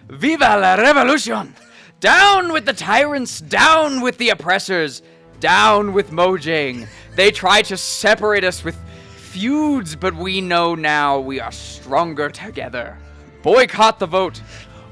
Viva la revolution! Down with the tyrants, down with the oppressors, down with Mojang. They try to separate us with feuds, but we know now we are stronger together. Boycott the vote,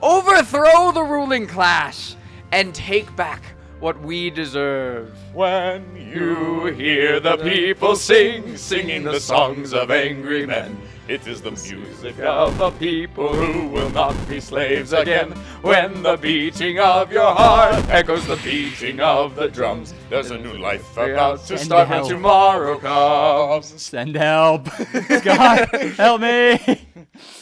overthrow the ruling class, and take back what we deserve. When you hear the people singing the songs of angry men, it is the music of the people who will not be slaves again. When the beating of your heart echoes the beating of the drums, there's a new life about to start when tomorrow comes. Send help. God, help me.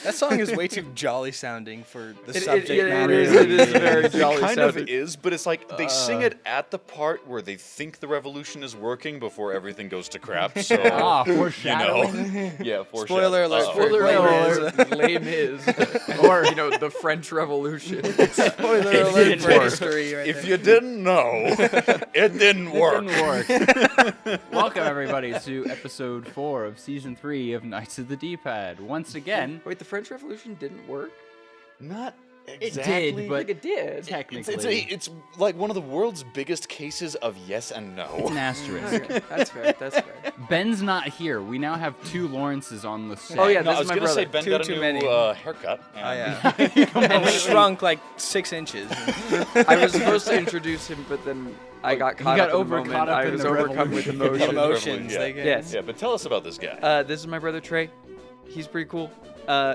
That song is way too jolly sounding for the subject matter. It is very jolly It kind sounding. of is, but it's like they sing it at the part where they think the revolution is working before everything goes to crap. So, Foreshadowing. yeah, foreshadowing. Spoiler alert. Spoiler alert. alert. Lame is. Or, the French Revolution. Spoiler alert for history right If there. you didn't know, it didn't work. Welcome, everybody, to episode 4 of season 3 of Knights of the D-Pad. Once again, Wait, the French Revolution didn't work? Not it exactly. did, but It did. technically, It's like one of the world's biggest cases of yes and it's no. an asterisk. Okay, that's fair. That's fair. Ben's not here. We now have 2 Lawrences on the set. Oh, yeah, No, this I is was my gonna brother. say Ben Too got a new many. haircut. Oh, And yeah. And shrunk like 6 inches. I was supposed to introduce him, but then I got caught got up in the over- moment. caught up I in was the overcome with revolution. emotion. Emotions. Yeah. They get. Yes. Yeah, but tell us about this guy. This is my brother Trey. He's pretty cool.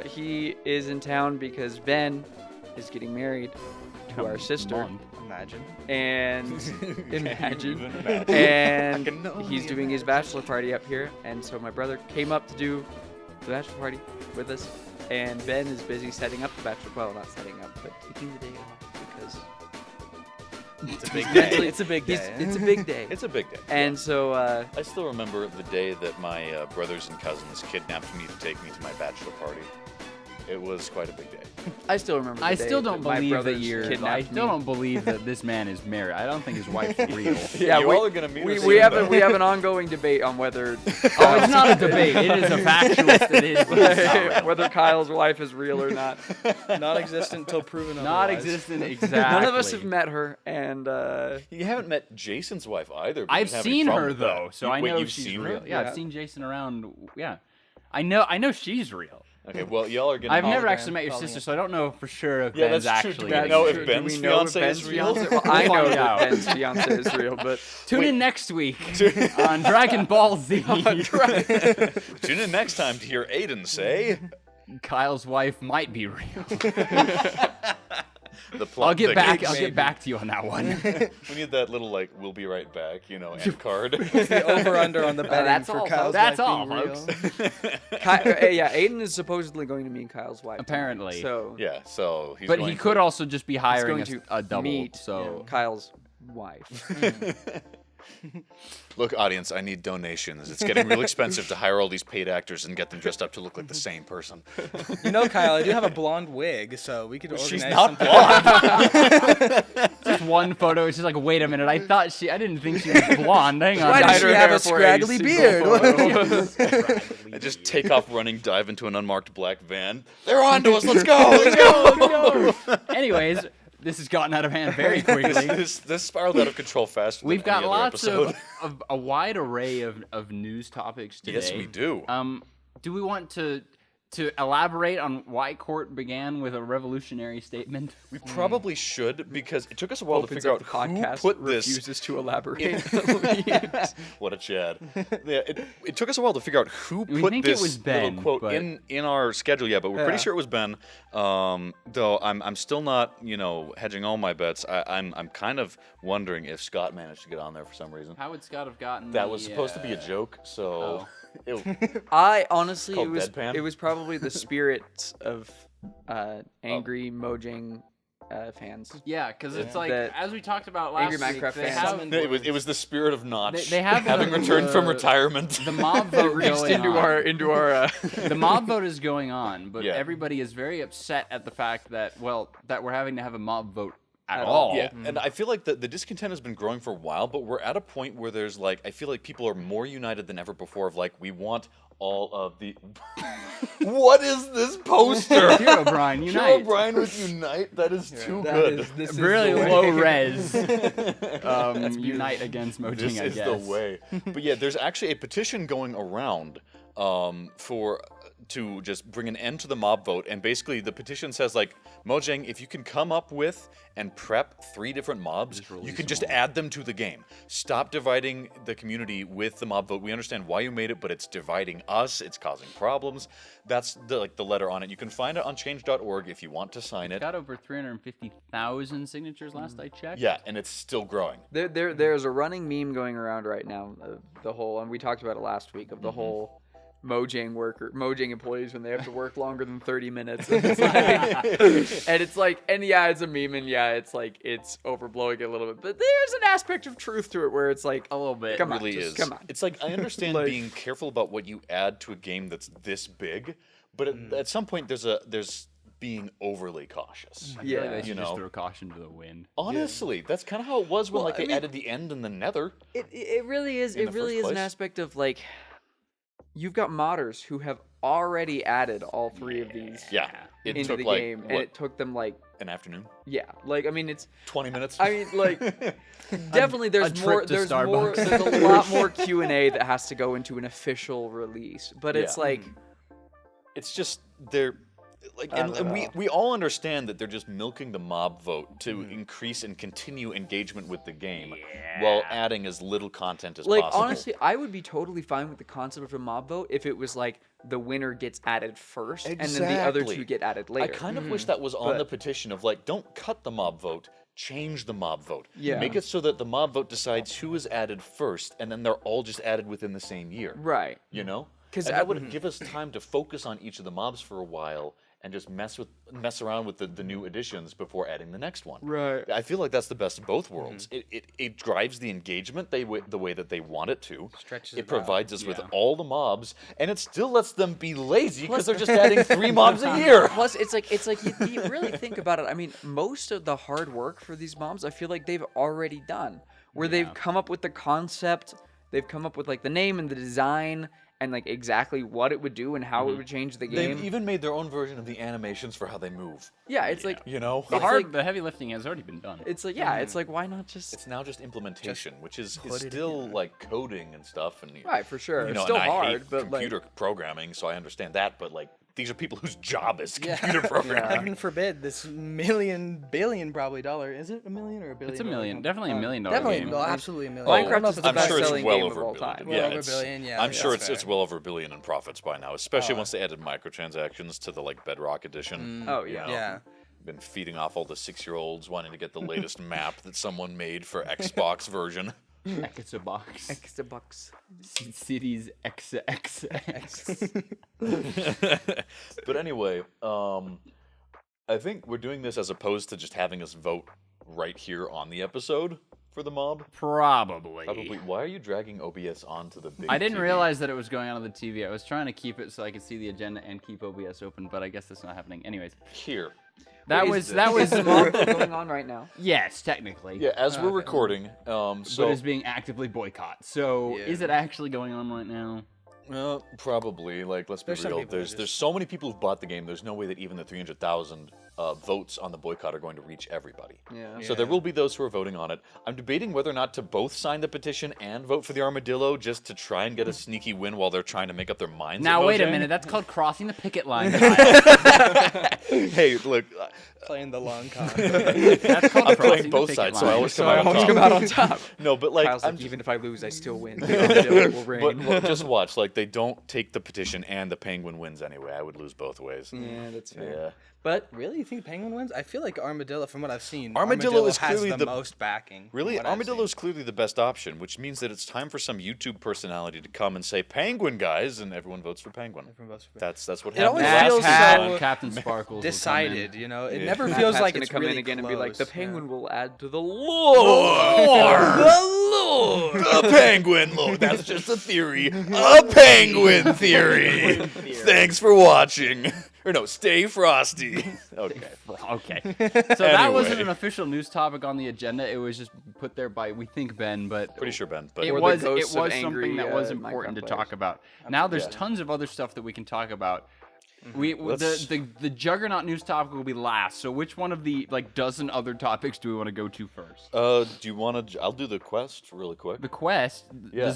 He is in town because Ben is getting married to our sister. Imagine. And imagine. Even imagine. And I can only he's doing his bachelor party up here. And so my brother came up to do the bachelor party with us. And Ben is busy setting up the bachelor. Well, not setting up, but taking the day off because It's a big mentally- day. It's a big he's- day. it's a big day. It's a big day. And so I still remember the day that my brothers and cousins kidnapped me to take me to my bachelor party. It was quite a big day. I still remember. The I day still don't that my believe that brothers I kidnapped still me. don't believe that this man is married. I don't think his wife's real. Yeah, you we- all are gonna meet her We soon, have though. we have an ongoing debate on whether Oh, it's not a debate. It is a factualist. It is. but it's not real. whether Kyle's wife is real or not. Non-existent until proven Not otherwise. existent exactly. None of us have met her, and You haven't met Jason's wife either. but I've you have any seen problem her with that. though, so I Wait, know you've she's seen real. her? Yeah, Yeah. I've seen Jason around. Yeah, I know she's real. Okay, well, y'all are gonna. I've never hologram actually met your calling sister, it. so I don't know for sure if Yeah, Ben's that's true. actually. Do we real. know if Do Ben's we know if fiancé Ben's is real? fiancé- Well, I We'll know find that out. Ben's fiance is real, but Tune in next week on Dragon Ball Z. Tune in next time to hear Aidan say Kyle's wife might be real. the plot. I'll get back. thickens. I'll get back to you on that one. We need that little like "we'll be right back," end card. The over/under on the betting that's for all, Kyle's That's wife all, being real. folks. yeah, Aiden is supposedly going to meet Kyle's wife. Apparently. So Yeah, so he's But going he could also just be he's hiring going to a double. meet So Kyle's wife. Look, audience, I need donations. It's getting real expensive to hire all these paid actors and get them dressed up to look like the same person. You know, Kyle, I do have a blonde wig, so we could organize She's not something. blonde. just one photo. It's just like, wait a minute. I didn't think she was blonde. Hang on. Why does Dyed she her have hair a for scraggly single beard? photo. I just take off running, dive into an unmarked black van. They're on to us. Let's go. Let's go. Anyways, this has gotten out of hand very quickly. This spiraled out of control faster. We've than got any other lots episode. of a wide array of news topics today. Yes, we do. Do we want to elaborate on why Cort began with a revolutionary statement? We probably should because it took us a while to Opens figure up out the who podcast, put this. refuses to elaborate. What a Chad! Yeah, it took us a while to figure out who We put think it this was Ben, little quote but- in our schedule. Yeah, but we're pretty Yeah. sure it was Ben. Though I'm still not hedging all my bets. I'm kind of wondering if Scott managed to get on there for some reason. How would Scott have gotten That was supposed to be a joke, so I honestly, Called it was deadpan? it was probably the spirit of angry Mojang fans. Yeah, because it's like That as we talked about last Angry week, Minecraft they fans. have it was the spirit of Notch. They have having the- returned from the- retirement. the mob It vote reached going into on. into our The mob vote is going on, but Yeah. everybody is very upset at the fact that we're having to have a mob vote at all. Yeah, and I feel like the discontent has been growing for a while, but we're at a point where there's like, I feel like people are more united than ever before of like, we want all of the... What is this poster? Hero Brian, unite. Brian with Unite? That is too That good. this is Really the way. low res. Unite against Mojang, This I is guess. the way. But yeah, there's actually a petition going around to just bring an end to the mob vote, and basically the petition says, like, Mojang, if you can come up with and prep 3 different mobs, you can just add them to the game. Stop dividing the community with the mob vote. We understand why you made it, but it's dividing us. It's causing problems. That's the letter on it. You can find it on change.org if you want to sign it. Got over 350,000 signatures last I checked. Yeah, and it's still growing. There's a running meme going around right now. The whole, and we talked about it last week, of the whole Mojang employees when they have to work longer than 30 minutes. And it's like, and yeah, it's a meme, and yeah, it's like, it's overblowing it a little bit. But there's an aspect of truth to it where it's like, A little bit. Come It on, really just is. come on. It's like, I understand Like- being careful about what you add to a game that's this big, but at some point there's being overly cautious. I feel like Yeah. they should You just know. throw caution to the wind. Honestly, that's kind of how it was when Well, like they I mean- added the end and the nether. it really is. In It the really first is an place. aspect of like, you've got modders who have already added all 3 of these Yeah, it into took the like game, and what, it took them like, an afternoon, yeah, like, I mean, it's 20 minutes. I mean, like, definitely there's trip more. to There's more. Starbucks. There's a lot more Q&A that has to go into an official release. But it's Yeah. like, It's just they're like, I and, don't and know. we all understand that they're just milking the mob vote to increase and continue engagement with the game, while adding as little content as like possible. honestly, I would be totally fine with the concept of a mob vote if it was like the winner gets added first, and then the other Exactly. 2 get added I later. kind of wish that was on But- the petition of like, don't cut the mob vote, change the mob vote. Yeah. Make it so that the mob vote decides who is added first, and then they're all just added within the same year. Right. You know? 'Cause And I- that would give us time to focus on each of the mobs for a while and just mess around with the new additions before adding the next one. Right. I feel like that's the best of both worlds. It drives the engagement the way that they want it to. Stretches it it out. provides us with Yeah. all the mobs, and it still lets them be lazy because they're just adding 3 mobs a year. Plus, it's like you really think about it. I mean, most of the hard work for these mobs, I feel like they've already done. Where they've come up with the concept, they've come up with like the name and the design, and like exactly what it would do and how it would change the game. They've even made their own version of the animations for how they move. Yeah, it's like You know? The heavy lifting has already been done. it's like yeah, it's like why not just It's now just implementation, which is still like coding and stuff, and right for sure. you know, It's still and I hard, hate but computer like programming, so I understand that. But like, these are people whose job is computer programming. Heaven forbid this billion probably dollar. Is it $1 million or $1 billion? It's $1 million. Definitely $1 million Definitely, game. no, absolutely $1 million. Minecraft I don't know is if the I'm it's sure it's best-selling well game over of a all billion. time. Well Yeah, over a it's, billion, yeah, I'm sure that's it's fair. well over $1 billion in profits by now, especially once they added microtransactions to the like Bedrock edition. Oh, you yeah. know, Yeah. Been feeding off all the 6-year-olds wanting to get the latest map that someone made for Xbox version. Extra box. extra bucks. Cities XX. But anyway, I think we're doing this as opposed to just having us vote right here on the episode for the mob. Probably. Probably. Why are you dragging OBS onto the big I didn't TV? realize that it was going on the TV. I was trying to keep it so I could see the agenda and keep OBS open, but I guess that's not happening. Anyways, Here. that Wait, was is the mob vote going on right now? yes, technically. Yeah, as we're recording, But so it's being actively boycotted. So Yeah. is it actually going on right now? well, probably. Like, let's be There's some real. people that There's just- so many people who've bought the game. There's no way that even the 300,000 votes on the boycott are going to reach everybody. Yeah. So there will be those who are voting on it. I'm debating whether or not to both sign the petition and vote for the armadillo, just to try and get a sneaky win while they're trying to make up their minds. Now at wait a Mojang. minute. That's called crossing the picket line. Hey, look, Playing the long con. That's called I'm crossing playing the both picket sides, so line. I always So come I out on always top. come out on top. No, but like, Kyle's I'm like, even if I lose, I still win. It will reign. But just watch, like they don't take the petition and the penguin wins anyway. I would lose both ways. Yeah, that's fair. Yeah. But Really? You think Penguin wins? I feel like Armadillo, from what I've seen, Armadillo is has clearly the the- most backing. Really, from what I've Armadillo seen. is clearly the best option, which means that it's time for some YouTube personality to come and say "Penguin, guys," and everyone votes for Penguin. Everyone votes for- That's what It always happens. feels That's so Captain Sparkles will come in. decided, you know? It Yeah. never Matt feels Pat's like gonna it's come really in again and be like, the close, penguin yeah. will add to the lore. The penguin lord. That's just a theory. A penguin theory. Thanks for watching. Or no, stay frosty. Okay. Okay. So that wasn't Anyway. an official news topic on the agenda. It was just put there by, we think, Ben, but Pretty sure, Ben. But it Or the was ghosts of something angry, that was Minecraft important to players. talk about. Now there's Yeah. tons of other stuff that we can talk about. Let's- The Juggernaut news topic will be last. So which one of the dozen other topics do we want to go to first? do you want to? I'll do the quest really quick. The Quest, Yeah. the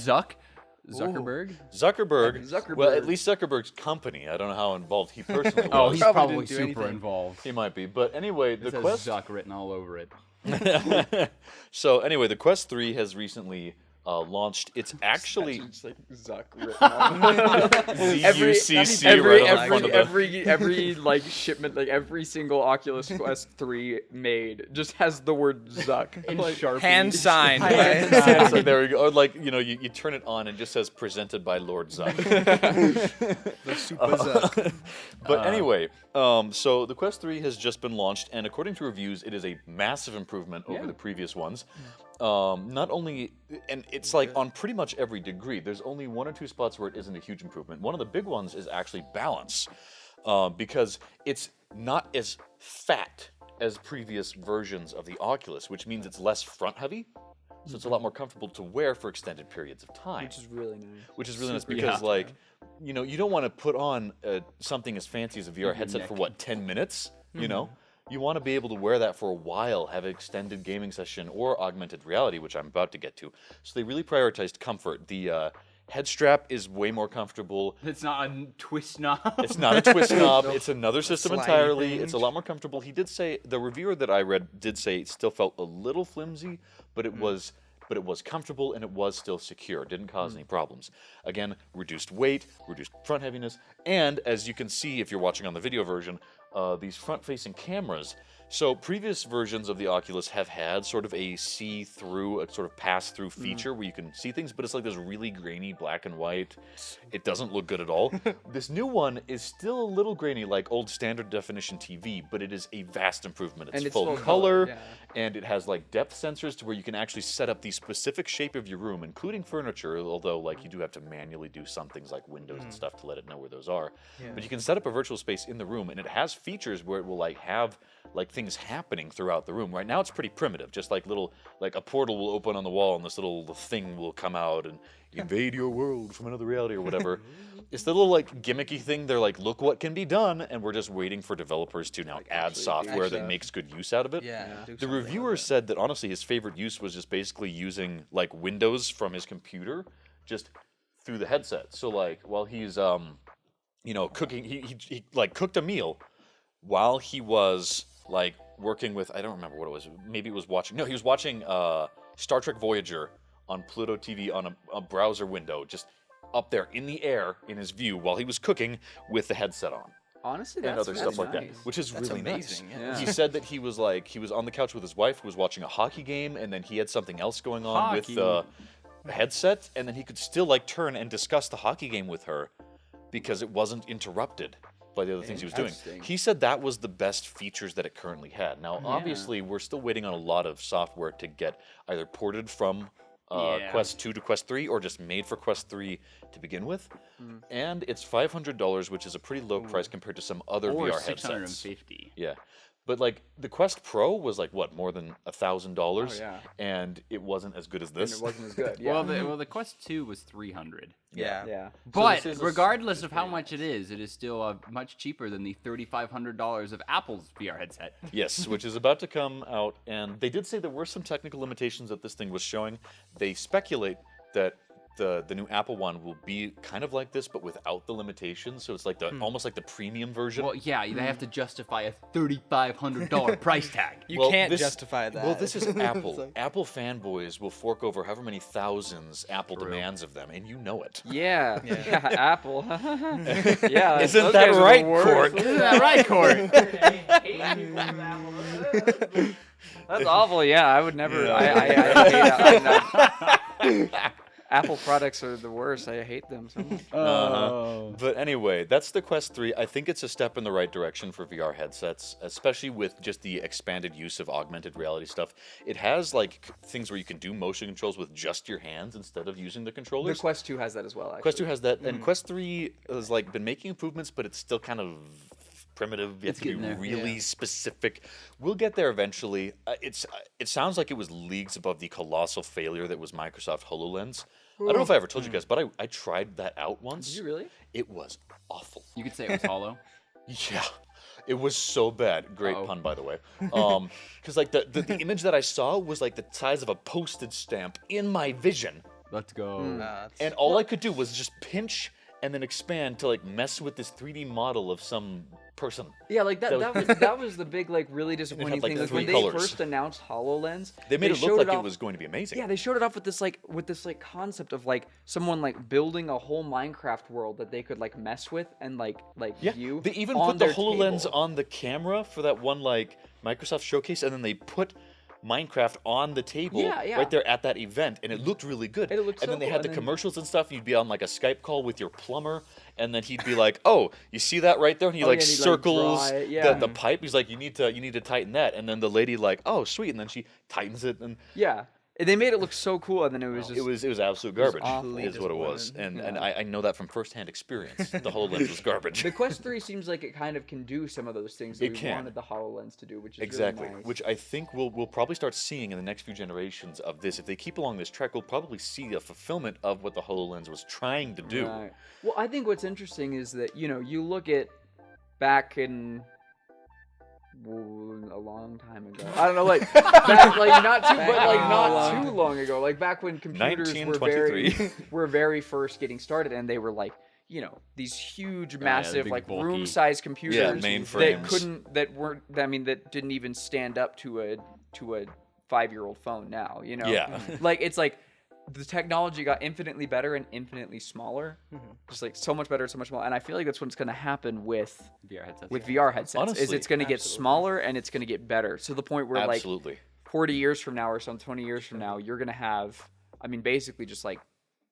Zuckerberg. Zuckerberg. Well, at least Zuckerberg's company. I don't know how involved he personally was. Oh, he's Probably probably didn't do super anything. involved. He might be. But anyway, It the says quest. Zuck written all over it. So anyway, the Quest 3 has recently launched. It's actually Just like Zuck written on ZUCC right on the front of the. every like shipment, like every single Oculus Quest 3 made just has the word Zuck. In Like, Sharpie. Hand signed. Yeah, so there we go. Or like you turn it on and it just says presented by Lord Zuck. The super Zuck. But anyway, so the Quest 3 has just been launched, and according to reviews, it is a massive improvement over the previous ones. Not only, and it's like on pretty much every degree. There's only one or two spots where it isn't a huge improvement. One of the big ones is actually balance, because it's not as fat as previous versions of the Oculus, which means it's less front heavy. So it's a lot more comfortable to wear for extended periods of time. which is really nice. Which is really nice Super- because, yeah. like, you know, you don't want to put on something as fancy as a VR headset for, what, 10 minutes? You know? You want to be able to wear that for a while, have an extended gaming session, or augmented reality, which I'm about to get to. So they really prioritized comfort. The head strap is way more comfortable. It's not a twist knob. It's not a twist knob. It's another system slidey entirely. thing. It's a lot more comfortable. He did say, the reviewer that I read did say it still felt a little flimsy, but it was comfortable and it was still secure. It didn't cause any problems. Again, reduced weight, reduced front heaviness, and as you can see if you're watching on the video version, these front-facing cameras. So previous versions of the Oculus have had sort of a see-through, a sort of pass-through feature where you can see things, but it's like this really grainy black and white. It doesn't look good at all. This new one is still a little grainy, like old standard definition TV, but it is a vast improvement. It's, And it's full full color, color, yeah. and it has like depth sensors to where you can actually set up the specific shape of your room, including furniture, although like you do have to manually do some things like windows and stuff to let it know where those are. But you can set up a virtual space in the room, and it has features where it will like have like things happening throughout the room. Right now it's pretty primitive, just like little, like a portal will open on the wall and this little thing will come out and invade your world from another reality or whatever. It's the little like gimmicky thing. They're like, look what can be done, and we're just waiting for developers to now add software that stuff. makes good use out of it. Yeah. do The something reviewer with it. said that honestly his favorite use was just basically using like Windows from his computer just through the headset. So like while he's you know, cooking, he like cooked a meal while he was like working with, I don't remember what it was. Maybe it was watching. No, he was watching Star Trek Voyager on Pluto TV on a browser window, just up there in the air in his view while he was cooking with the headset on. Honestly, And that's other really stuff like that, nice. which is That's really amazing, nice. yeah. He said that he was on the couch with his wife, who was watching a hockey game, and then he had something else going on with Hockey. the headset, and then he could still like turn and discuss the hockey game with her because it wasn't interrupted by the other things he was doing. Interesting. He said that was the best features that it currently had. Now, obviously, we're still waiting on a lot of software to get either ported from Yeah. Quest 2 to Quest 3 or just made for Quest 3 to begin with. And it's $500, which is a pretty low price compared to some other Or VR headsets. 650. Yeah. But like the Quest Pro was like what, more than $1,000, yeah. and it wasn't as good as And this. it wasn't as good. Yeah. Well, the Quest 2 was 300. Yeah. yeah. But this is a- regardless of how much it is still much cheaper than the $3,500 of Apple's VR headset. Yes, which is about to come out, and they did say there were some technical limitations that this thing was showing. They speculate that the new Apple one will be kind of like this, but without the limitations. So it's like the almost like the premium version. Well, yeah, they have to justify a $3,500 price tag. You Well, can't this- justify that. Well, this is Apple. It's like- Apple fanboys will fork over however many thousands Apple demands of them, and you know it. Yeah. Apple. Yeah. Isn't those that guys are the right, worst. Cort? Isn't that right, Corey? That's awful. Yeah, I would never. I hate Apple products are the worst. I hate them so much. But anyway, that's the Quest 3. I think it's a step in the right direction for VR headsets, especially with just the expanded use of augmented reality stuff. It has like things where you can do motion controls with just your hands instead of using the The controllers. Quest 2 has that as well. Actually. Quest 2 has that, and Quest 3 has like been making improvements, but it's still kind of primitive. You have It's to be getting there. really specific. We'll get there eventually. It sounds like it was leagues above the colossal failure that was Microsoft HoloLens. I don't know if I ever told you guys, but I tried that out once. Did you really? It was awful. You could say it was hollow. Yeah, it was so bad. Great Uh-oh. pun, by the way. Because like the image that I saw was like the size of a postage stamp in my vision, Let's go. and all I could do was just pinch and then expand to like mess with this 3D model of some person. Yeah, like that was the big like really disappointing like, thing. Like three when colors. they first announced HoloLens, They made it look showed like it off- was going to be amazing. Yeah, they showed it off with this concept of like someone like building a whole Minecraft world that they could like mess with and like Yeah, view. they even on put the their HoloLens table. on the camera for that one like Microsoft showcase, and then they put Minecraft on the table Yeah, yeah. right there at that event, and it looked really good. It looked and so then they cool, had the and then- commercials and stuff. You'd be on like a Skype call with your plumber, and then he'd be like, "Oh, you see that right there?" And he Oh, like yeah, and he'd, like, circles draw it, yeah. the pipe. He's like, "You need to tighten that," and then the lady like, "Oh, sweet," and then she tightens it, and Yeah, and they made it look so cool, and then it was just it was absolute garbage. awful. Is what it was, and Yeah. I know that from firsthand experience. The HoloLens was garbage. The Quest 3 seems like it kind of can do some of those things that It we can. wanted the HoloLens to do, which is Exactly, really nice. which I think we'll probably start seeing in the next few generations of this. If they keep along this track, we'll probably see a fulfillment of what the HoloLens was trying to do. Right. Well, I think what's interesting is that you look at back in a long time ago. I don't know, like back, like not too, but like not too long ago. Like back when computers were 1923. were very first getting started, and they were like these huge, massive, big, like bulky. room-sized computers that mainframes. didn't even stand up to a 5-year-old phone now. Yeah. Like it's like the technology got infinitely better and infinitely smaller, just like so much better, so much smaller. And I feel like that's what's going to happen with VR headsets. VR headsets. Is Honestly, it's going to get smaller and it's going to get better to the point where like Absolutely. 40 years from now or some 20 years from now, you're going to have, basically just like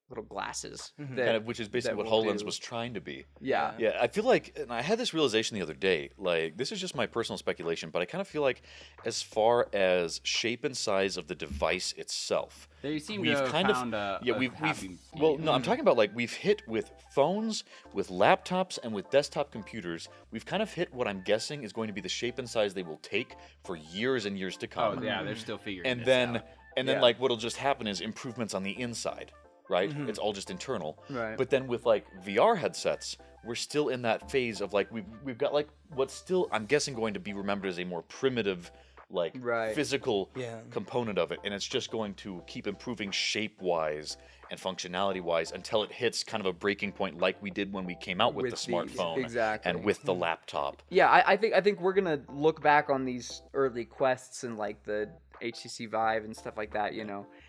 little glasses. That, Kind of, which is basically that what will HoloLens do- was trying to be. Yeah. Yeah, I feel like, and I had this realization the other day, like, this is just my personal speculation, but I kind of feel like as far as shape and size of the device itself, They seem we've to have kind found of, a, yeah, a we've, happy well, medium. no, I'm talking about like we've hit with phones, with laptops, and with desktop computers, we've kind of hit what I'm guessing is going to be the shape and size they will take for years and years to Oh come. yeah, they're still figuring and this then, out. Yeah. like what'll just happen is improvements on the inside. Right? It's all just internal. Right. But then with like VR headsets, we're still in that phase of like we've got like what's still I'm guessing going to be remembered as a more primitive like Right. physical Yeah. component of it, and it's just going to keep improving shape wise and functionality wise until it hits kind of a breaking point like we did when we came out with the With these, smartphone exactly. and with the laptop. Yeah, I think we're gonna look back on these early quests and like the HTC Vive and stuff like that,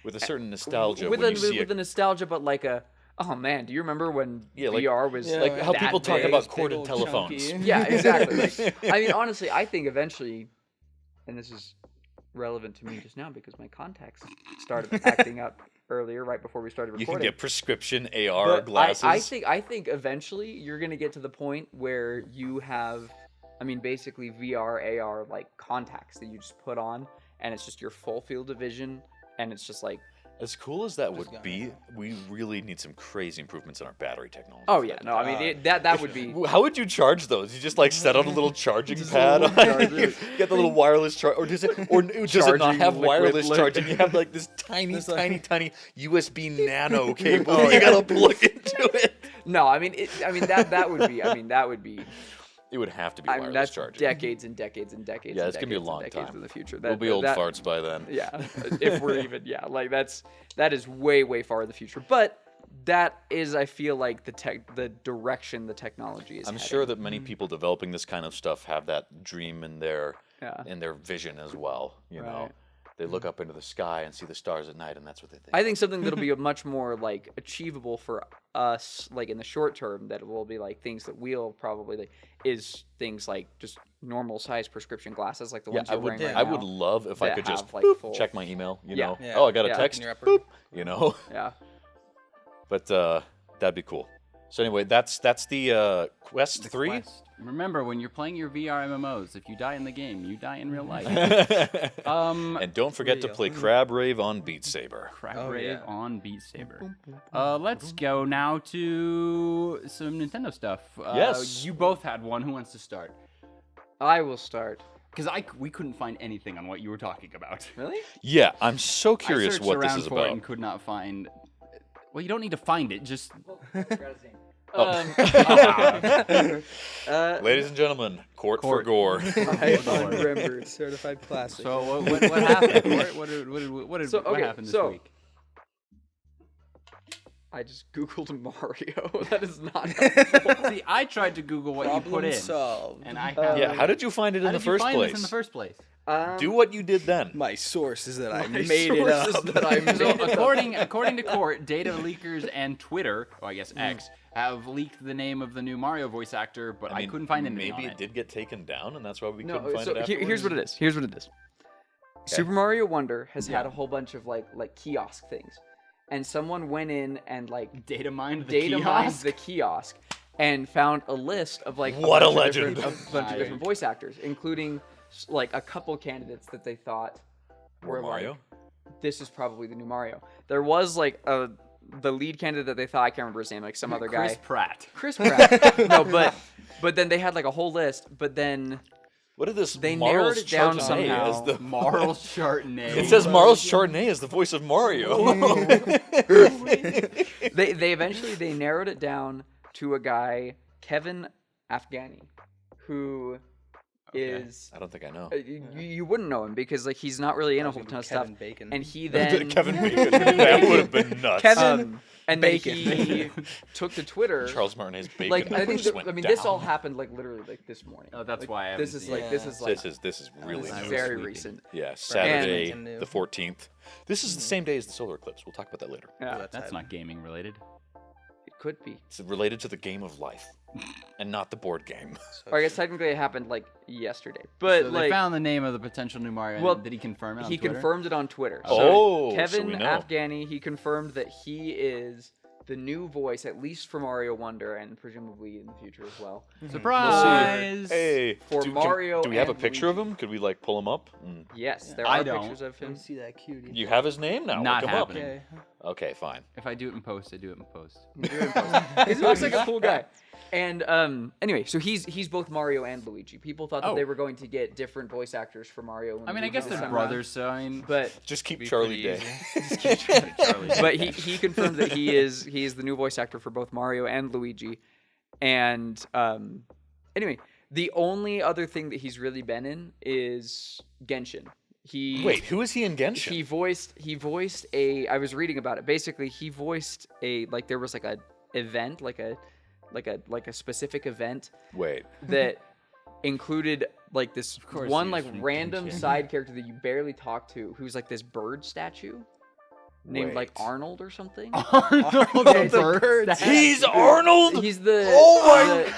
With a certain nostalgia with when you see with a a nostalgia, but like oh man, do you remember when Yeah, like- VR was Yeah, like how that people talk big? about Big corded old telephones. chunky. Yeah, exactly. Like, honestly, I think eventually, and this is relevant to me just now because my contacts started acting up earlier, right before we started You recording. can get prescription AR But glasses. I think eventually you're gonna get to the point where you have, basically VR, AR like contacts that you just put on, and it's just your full field of vision, and it's just like, As cool as that would got be, it. we really need some crazy improvements in our battery technology. oh for yeah, that to no, happen. that would be. How would you charge those? You just like set on a little charging Just a pad, little on charger. you get the little wireless charge, or does it not Charging have liquid wireless lid. charging? You have like this tiny, It's like- tiny USB nano cable. that you gotta plug into it. No, that would be. That would be. It would have to be wireless That's charging. decades and decades and decades. Yeah, and it's gonna be a decades and long decades time. in the future. We'll be old that- farts by then. Yeah, if we're even, like that is way far in the future. But that is, I feel like the direction the technology is. I'm heading. sure that many people developing this kind of stuff have that dream in their Yeah. vision as well. You know, Right. they look up into the sky and see the stars at night, and that's what they think. I think something that'll be a much more like achievable for us, like in the short term, that will be like things that we'll probably like, is things like just normal size prescription glasses, like the ones I you're would. wearing right I now. would love if I that could just have, like, boop, full- check my email. You Yeah. know, Yeah. oh, I got a Yeah. text. In your upper- Boop. You know, Yeah. but that'd be cool. So anyway, that's the Quest 3. Quest. Remember, when you're playing your VR MMOs, if you die in the game, you die in real life. And don't forget to Real. play Crab Rave on Beat Saber. Crab Oh, Rave yeah. on Beat Saber. Let's go now to some Nintendo stuff. Yes. You both had one. Who wants to start? I will start. Because we couldn't find anything on what you were talking about. Really? Yeah, I'm so I curious searched what this around is for it about. and could not find. Well, you don't need to find it. Just Ladies and gentlemen, Cort for Cort. gore. I unremembered. Certified classic. so what happened? What happened this week? I just googled Mario. That is not helpful. See, I tried to Google what Problem you put in, solved. and I found. Yeah, how did you find it How in the did you first find place? this in the first place? Do what you did then. My source is that I My made it source up. is that I made So it up. according to Cort, data leakers and Twitter, or I guess X, have leaked the name of the new Mario voice actor, but I couldn't find anything Maybe on it did get taken down, and that's why we couldn't No, find so it afterwards. here's what it is. Here's what it is. Super Mario Wonder has had a whole bunch of like kiosk things, and someone went in and like Data mined the data mined kiosk. the kiosk and found a list of like What a bunch of legend. a bunch of different voice actors, including like a couple candidates that they thought were Mario? like, this is probably the new Mario. There was like the lead candidate that they thought, I can't remember his name, like some other guy. Chris Pratt. Chris Pratt. No, but then they had like a whole list, but then What did this they Marl's narrowed it down Chardonnay somehow. as the Marl Chardonnay. It says Marl's Chardonnay is the voice of Mario. they eventually they narrowed it down to a guy, Kevin Afghani, who is I don't think I know. you wouldn't know him because like he's not really in a whole ton of stuff. Kevin Bacon. And he then Kevin Bacon. That would have been nuts. and then he took to Twitter. Charles Martinet's Bacon. Like I think just went this down. all happened like literally like this morning. Oh, that's Like, why I this haven't is seen like it. this is like This is really this is news. very recent. Yeah, Saturday Something new. the 14th. This is the same day as the solar eclipse. We'll talk about that later. Yeah, That's not gaming related. it could be. It's related to the game of life, and not the board game. Or I guess technically it happened like yesterday, but So like they found the name of the potential new Mario. Well, Did he confirm it on he Twitter? confirmed it on Twitter. Oh, so Kevin we know. Afghani, he confirmed that he is the new voice, at least for Mario Wonder, and presumably in the future as well. Surprise! Hey, For Mario do we have a and picture of Luigi. him? Could we like pull him up? Yes, there I are don't. pictures of Let him. me see that cutie. You have his name now. Not Look him happening. Okay. up. Okay, fine. If I do it in post, I do it in post. He looks like a cool guy. And anyway, so he's both Mario and Luigi. People thought that Oh. they were going to get different voice actors for Mario and I mean, I Luigi guess this they're time brothers, so I mean, around. But Just keep Be Charlie pretty Day. but he confirmed that he is the new voice actor for both Mario and Luigi. And anyway, the only other thing that he's really been in is Genshin. Wait, who is he in Genshin? He voiced a. I was reading about it. Basically, he voiced a like there was like a event like a specific event Wait. that included like this course one he like is from random Genshin. side character that you barely talk to, who's like this bird statue named like Wait. Arnold or something. Arnold Yeah, the it's like bird. He's Arnold. He's the Oh my- the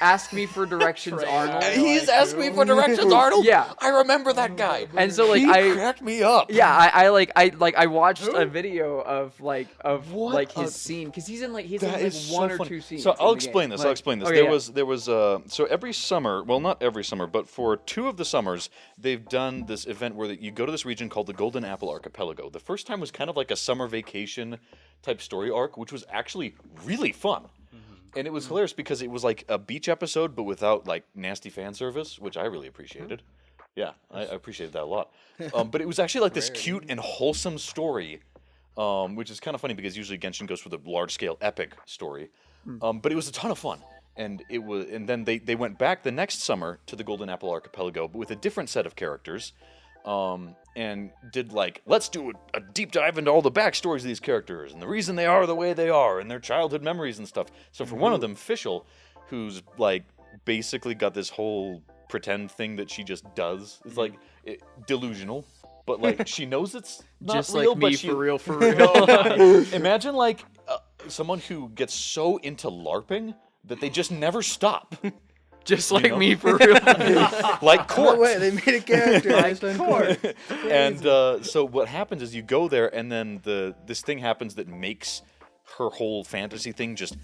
ask me for directions Arnold. He's asked me for directions, Arnold. Yeah. I remember that guy. And so like he I cracked me up. yeah, I watched a video of What like a- his scene because he's in That like is one so or funny. two scenes. So in I'll the explain game. this. Like- I'll explain this. okay, There was so every summer, well, not every summer, but for 2 of the summers, they've done this event where you go to this region called the Golden Apple Archipelago. The first time was kind of like a summer vacation type story arc, which was actually really fun. And it was hilarious because it was like a beach episode, but without like nasty fan service, which I really appreciated. Yeah, I appreciated that a lot. But it was actually like this cute and wholesome story, which is kind of funny because usually Genshin goes for the large scale epic story. But it was a ton of fun. And then they went back the next summer to the Golden Apple Archipelago, but with a different set of characters. And did like, let's do a deep dive into all the backstories of these characters and the reason they are the way they are and their childhood memories and stuff. So for one of them, Fischl, who's like basically got this whole pretend thing that she just does, is like delusional, but like she knows it's not just real, like but me she, for real. Imagine like someone who gets so into LARPing that they just never stop. Just like know? me for real. Like Cort. No way, they made a character based on Cort. And so what happens is you go there, and then this thing happens that makes her whole fantasy thing just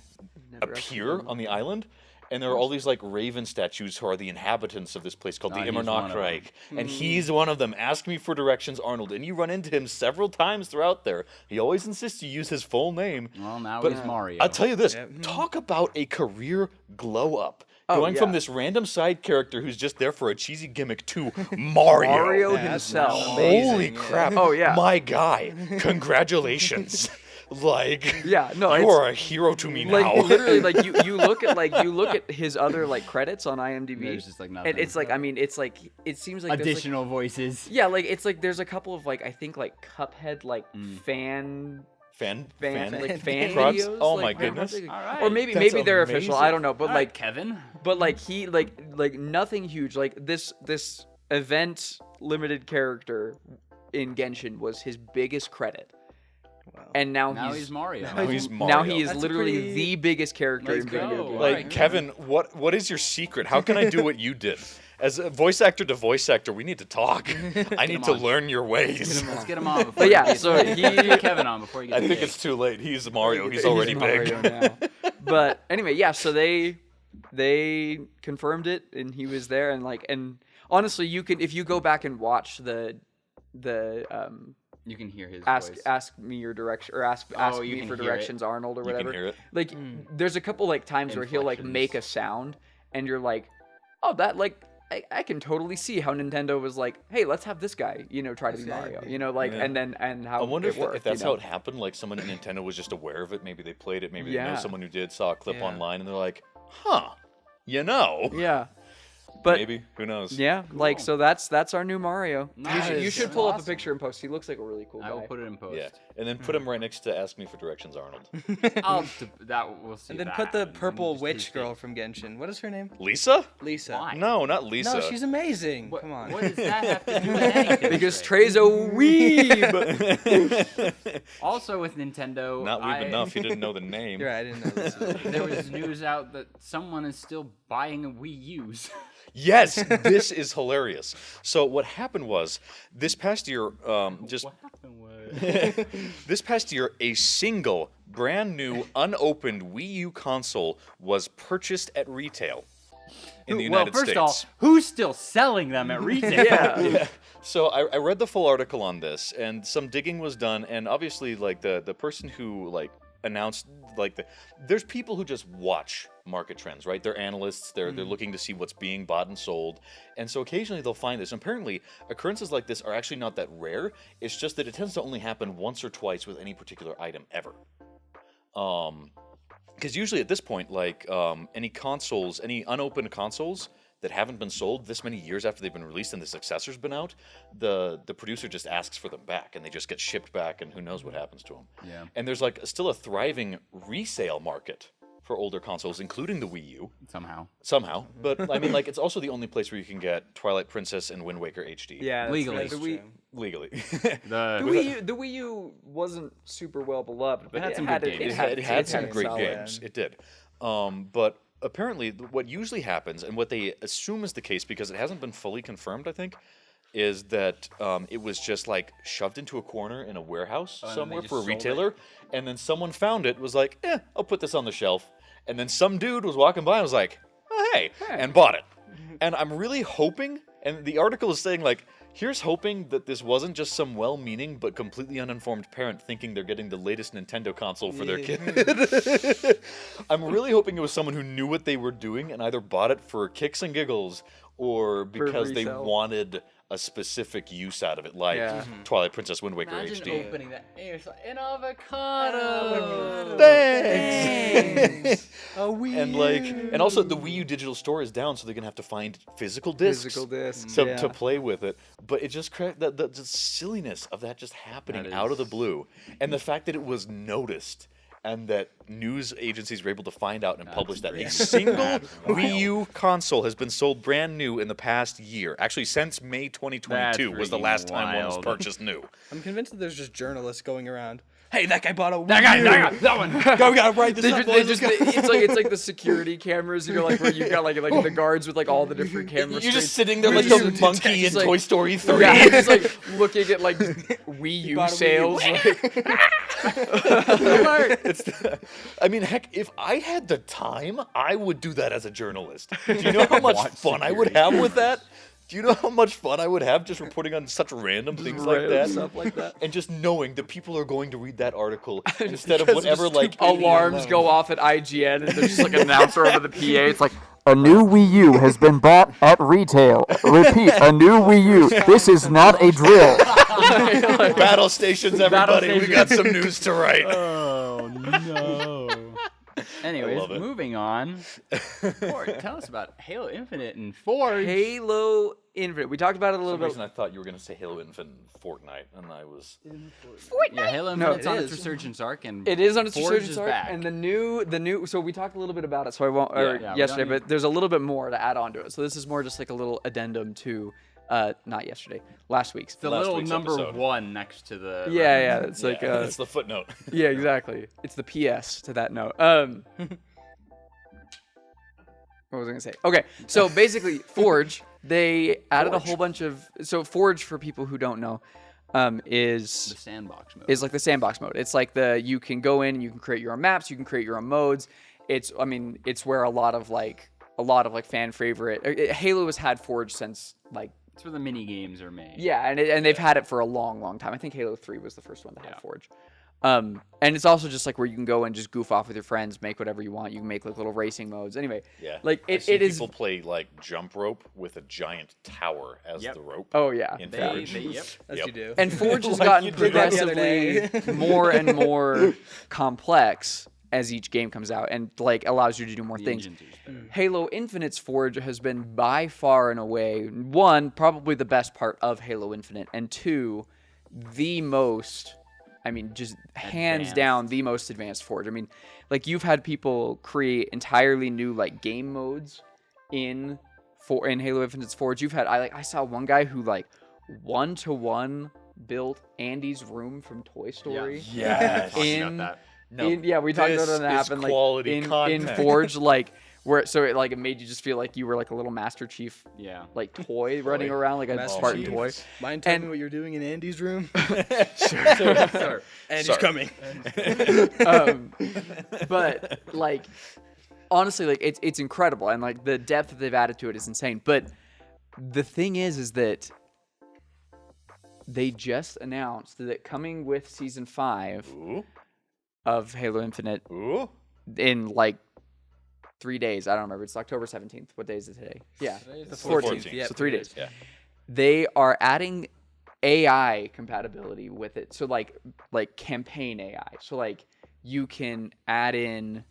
appear on the island. And there are all these like raven statues who are the inhabitants of this place called the he's one of them. Immernachtreich. And he's one of them. Ask me for directions, Arnold. And you run into him several times throughout there. He always insists you use his full name. Well, now But he's Mario. I'll tell you this. Talk about a career glow up. going from this random side character who's just there for a cheesy gimmick to Mario. Mario that's himself. Holy crap! Oh, yeah. my guy, congratulations! Yeah, no, you it's- are a hero to me Like now. literally, like you look at his other like credits on IMDb. There's just, like, nothing. And it's like, I mean, it's like it seems like there's, like, Additional voices. yeah, like it's like there's a couple of like I think like Cuphead like fan fan videos. Oh like, my goodness! All right. Or maybe That's they're official. amazing. I don't know, but All right, like Kevin. but like he like nothing huge. Like this event limited character in Genshin was his biggest credit. Wow. And now He's Mario. Now he's Now Mario. he is That's literally pretty- the biggest character Let's in video go. games. All Like right. Kevin, what is your secret? How can I do what you did? As a voice actor to voice actor, we need to talk. I need to on. learn your ways. Let's get him on. Before But yeah, he gets- so he get Kevin on before he gets. I think big. it's too late. He's Mario. He's already big. Mario now. But anyway, yeah. So they confirmed it, and he was there, and honestly, you can if you go back and watch the You can hear his voice. ask me your direction or ask Oh, you me can for hear it. directions, Arnold or You whatever. can hear it. Like there's a couple like times where he'll like Inflections. make a sound, and you're like, oh, that like. I can totally see how Nintendo was like, hey, let's have this guy, try to be Mario, like, Yeah. and how I wonder it if, worked, if that's you know? how it happened. Like someone at Nintendo was just aware of it. Maybe they played it. Maybe they know Yeah. someone who did. Saw a clip Yeah. online, and they're like, "Huh, you know." Yeah, but Maybe who knows? yeah, like so that's our new Mario. Nice. You should pull up a Awesome. picture and post. He looks like a really cool guy. I will put it in post. Yeah, and then put him right next to "Ask Me for Directions, Arnold." We'll see. And then that. put the And then purple just witch taste it. girl from Genshin. What is her name? Lisa? Lisa. Why? No, not Lisa. No, she's amazing. What, Come on. What does that have to do with anything? Because Trey? Trey's a weeb. Also with Nintendo, not weeb enough. You didn't know the name. You're right, I didn't know this. There was news out that someone is still buying a Wii U's. Yes, this is hilarious. So what happened was this past year, just What happened was this past year, a single brand new unopened Wii U console was purchased at retail in the United first States. of all, who's still selling them at retail? Yeah. So I read the full article on this, and some digging was done, and obviously, like the person who like announced there's people who just watch market trends, right? They're analysts. They're looking to see what's being bought and sold, and so occasionally they'll find this. And apparently, occurrences like this are actually not that rare. It's just that it tends to only happen once or twice with any particular item ever. Because usually at this point, like any unopened consoles that haven't been sold this many years after they've been released and the successor's been out, the producer just asks for them back, and they just get shipped back, and who knows what happens to them. Yeah. And there's like still a thriving resale market for older consoles, including the Wii U, Somehow. But I mean, like, it's also the only place where you can get Twilight Princess and Wind Waker HD. Yeah, that's Legally. right. That's Legally. The Wii U wasn't super well beloved, but had it some had good it, games. It had some its great solid- games. It did. But apparently, what usually happens, and what they assume is the case, because it hasn't been fully confirmed, I think, is that it was just like shoved into a corner in a warehouse and then somewhere they for a just sold retailer, and then someone found it, was like, I'll put this on the shelf. And then some dude was walking by and was like, oh, hey, and bought it. And I'm really hoping, and the article is saying, like, here's hoping that this wasn't just some well-meaning but completely uninformed parent thinking they're getting the latest Nintendo console for their kid. I'm really hoping it was someone who knew what they were doing and either bought it for kicks and giggles or because they resale. wanted a specific use out of it, like Twilight Princess Wind Waker Imagine HD. opening that. It's like, an avocado. Thanks! A Wii And like, and also the Wii U digital store is down, so they're gonna have to find physical discs, Physical discs, to, yeah. to play with it. But it just the silliness of that just happening That out of the is- blue, and the fact that it was noticed, and that news agencies were able to find out and publish that a single Wii U console has been sold brand new in the past year. Actually, since May 2022 was the freaking last time one was wild. purchased new. I'm convinced that there's just journalists going around. Hey, that guy bought a Wii That one. Go, we gotta write this up. boys. it's like the security cameras, like where you got like the guards with like all the different cameras. You're just sitting there like the monkey in like- Toy Story 3. Yeah, just like looking at like Wii U bought a Wii U. sales. I mean, heck, if I had the time, I would do that as a journalist. Do you know how much fun I would have with that? Do you know how much fun I would have just reporting on such random things like random that? stuff like that. And just knowing that people are going to read that article instead of whatever, like, Alarms go off at IGN, and there's just like an announcer over the PA. It's like, A new Wii U has been bought at retail. Repeat, a new Wii U. This is not a drill. Battle stations, everybody. Battle We got some news to write. Oh no. Anyways, love it. moving on. Cort, tell us about Halo Infinite and Forge. Halo Infinite. We talked about it a For little some bit. reason, I thought you were going to say Halo Infinite and Fortnite, and I was... Yeah, Halo No, Infinite's it on its is. resurgence arc, and It is on its Forge resurgence is arc, back. and the new. So we talked a little bit about it, so I won't. Or Yeah, we yesterday, don't need- but there's a little bit more to add on to it. So this is more just like a little addendum to, not yesterday, last week's. the last little week's number episode. 1 next to the. Yeah, it's like. it's the footnote. Yeah, exactly. It's the PS to that note. What was I gonna say? Okay, so basically, Forge, they added a whole bunch of. So Forge, for people who don't know, the is sandbox mode. like the sandbox mode. It's like you can go in and you can create your own maps, you can create your own modes. It's where a lot of fan favorite. Halo has had Forge since like. It's where the mini games are made. Yeah, and they've had it for a long, long time. I think Halo 3 was the first one to have Forge. And it's also just like where you can go and just goof off with your friends, make whatever you want. You can make like little racing modes. Anyway, Yeah. like I've it seen is. people play like jump rope with a giant tower as Yep. the rope. Oh yeah. In They, Forge. yep. As Yep. you do. And Forge has Like gotten you did that the other progressively day. more and more complex as each game comes out, and like allows you to do more The things. engine too is better. Halo Infinite's Forge has been by far and away one, probably the best part of Halo Infinite, and two, the most. I mean, just hands Advanced. down, the most advanced Forge. I mean, like you've had people create entirely new like game modes in Halo Infinite's Forge. You've had I saw one guy who like 1-to-1 built Andy's room from Toy Story. Yes. Talking about In- that. No, Yeah, we talked about this it when it is happened. quality like in content. Forge, like where so it made you just feel like you were like a little Master Chief Yeah. like toy running around like a Master Spartan Chief. toy. Mind telling And- me what you're doing in Andy's room? Sir. Andy's Sorry. coming. But like honestly, like it's incredible, and like the depth that they've added to it is insane. But the thing is that they just announced that coming with season 5 Ooh. of Halo Infinite Ooh. in like 3 days. I don't remember. It's October 17th. What day is it today? Yeah, The 14th. Yeah, so 3 days. Yeah. They are adding AI compatibility with it. So like campaign AI. So like you can add in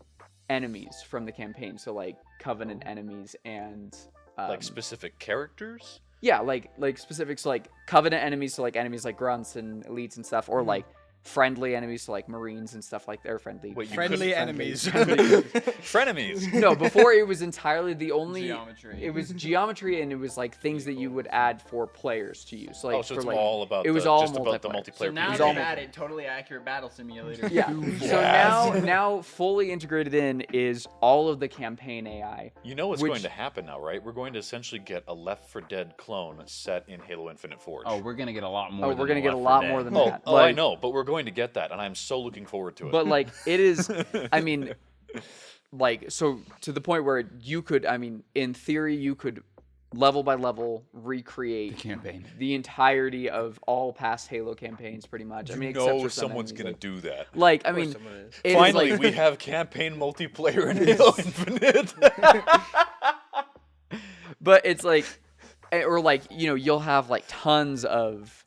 enemies from the campaign. So like Covenant enemies and Like specific characters? yeah, like specifics like Covenant enemies. So like enemies like grunts and elites and stuff, or like friendly enemies, so like Marines and stuff like they're friendly. Wait, you Friendly couldn't- enemies. Frenemies. No, before it was entirely the only Geometry. It was geometry, and it was like things that you would add for players to use. So, like, Oh, so for, it's like, all about it was the, all just about the multiplayer. multiplayer. So now piece. they've all- added totally accurate battle simulator. Yeah. So now fully integrated in is all of the campaign AI. You know what's which- going to happen now, right? We're going to essentially get a Left 4 Dead clone set in Halo Infinite Forge. Oh, we're gonna get a lot more. Oh, than we're gonna the get a Left lot 4 more Dead. than Oh, that. oh, I Like- know, but we're going to get that, and I'm so looking forward to it. But like it is, I mean, like so to the point where you could, I mean, in theory, you could level by level recreate campaign. the entirety of all past Halo campaigns, pretty much. I mean, except no, for some someone's enemies, going to do that. like I mean, someone is. it is Finally, like- we have campaign multiplayer in Halo Infinite. But it's like, or like, you know, you'll have like tons of,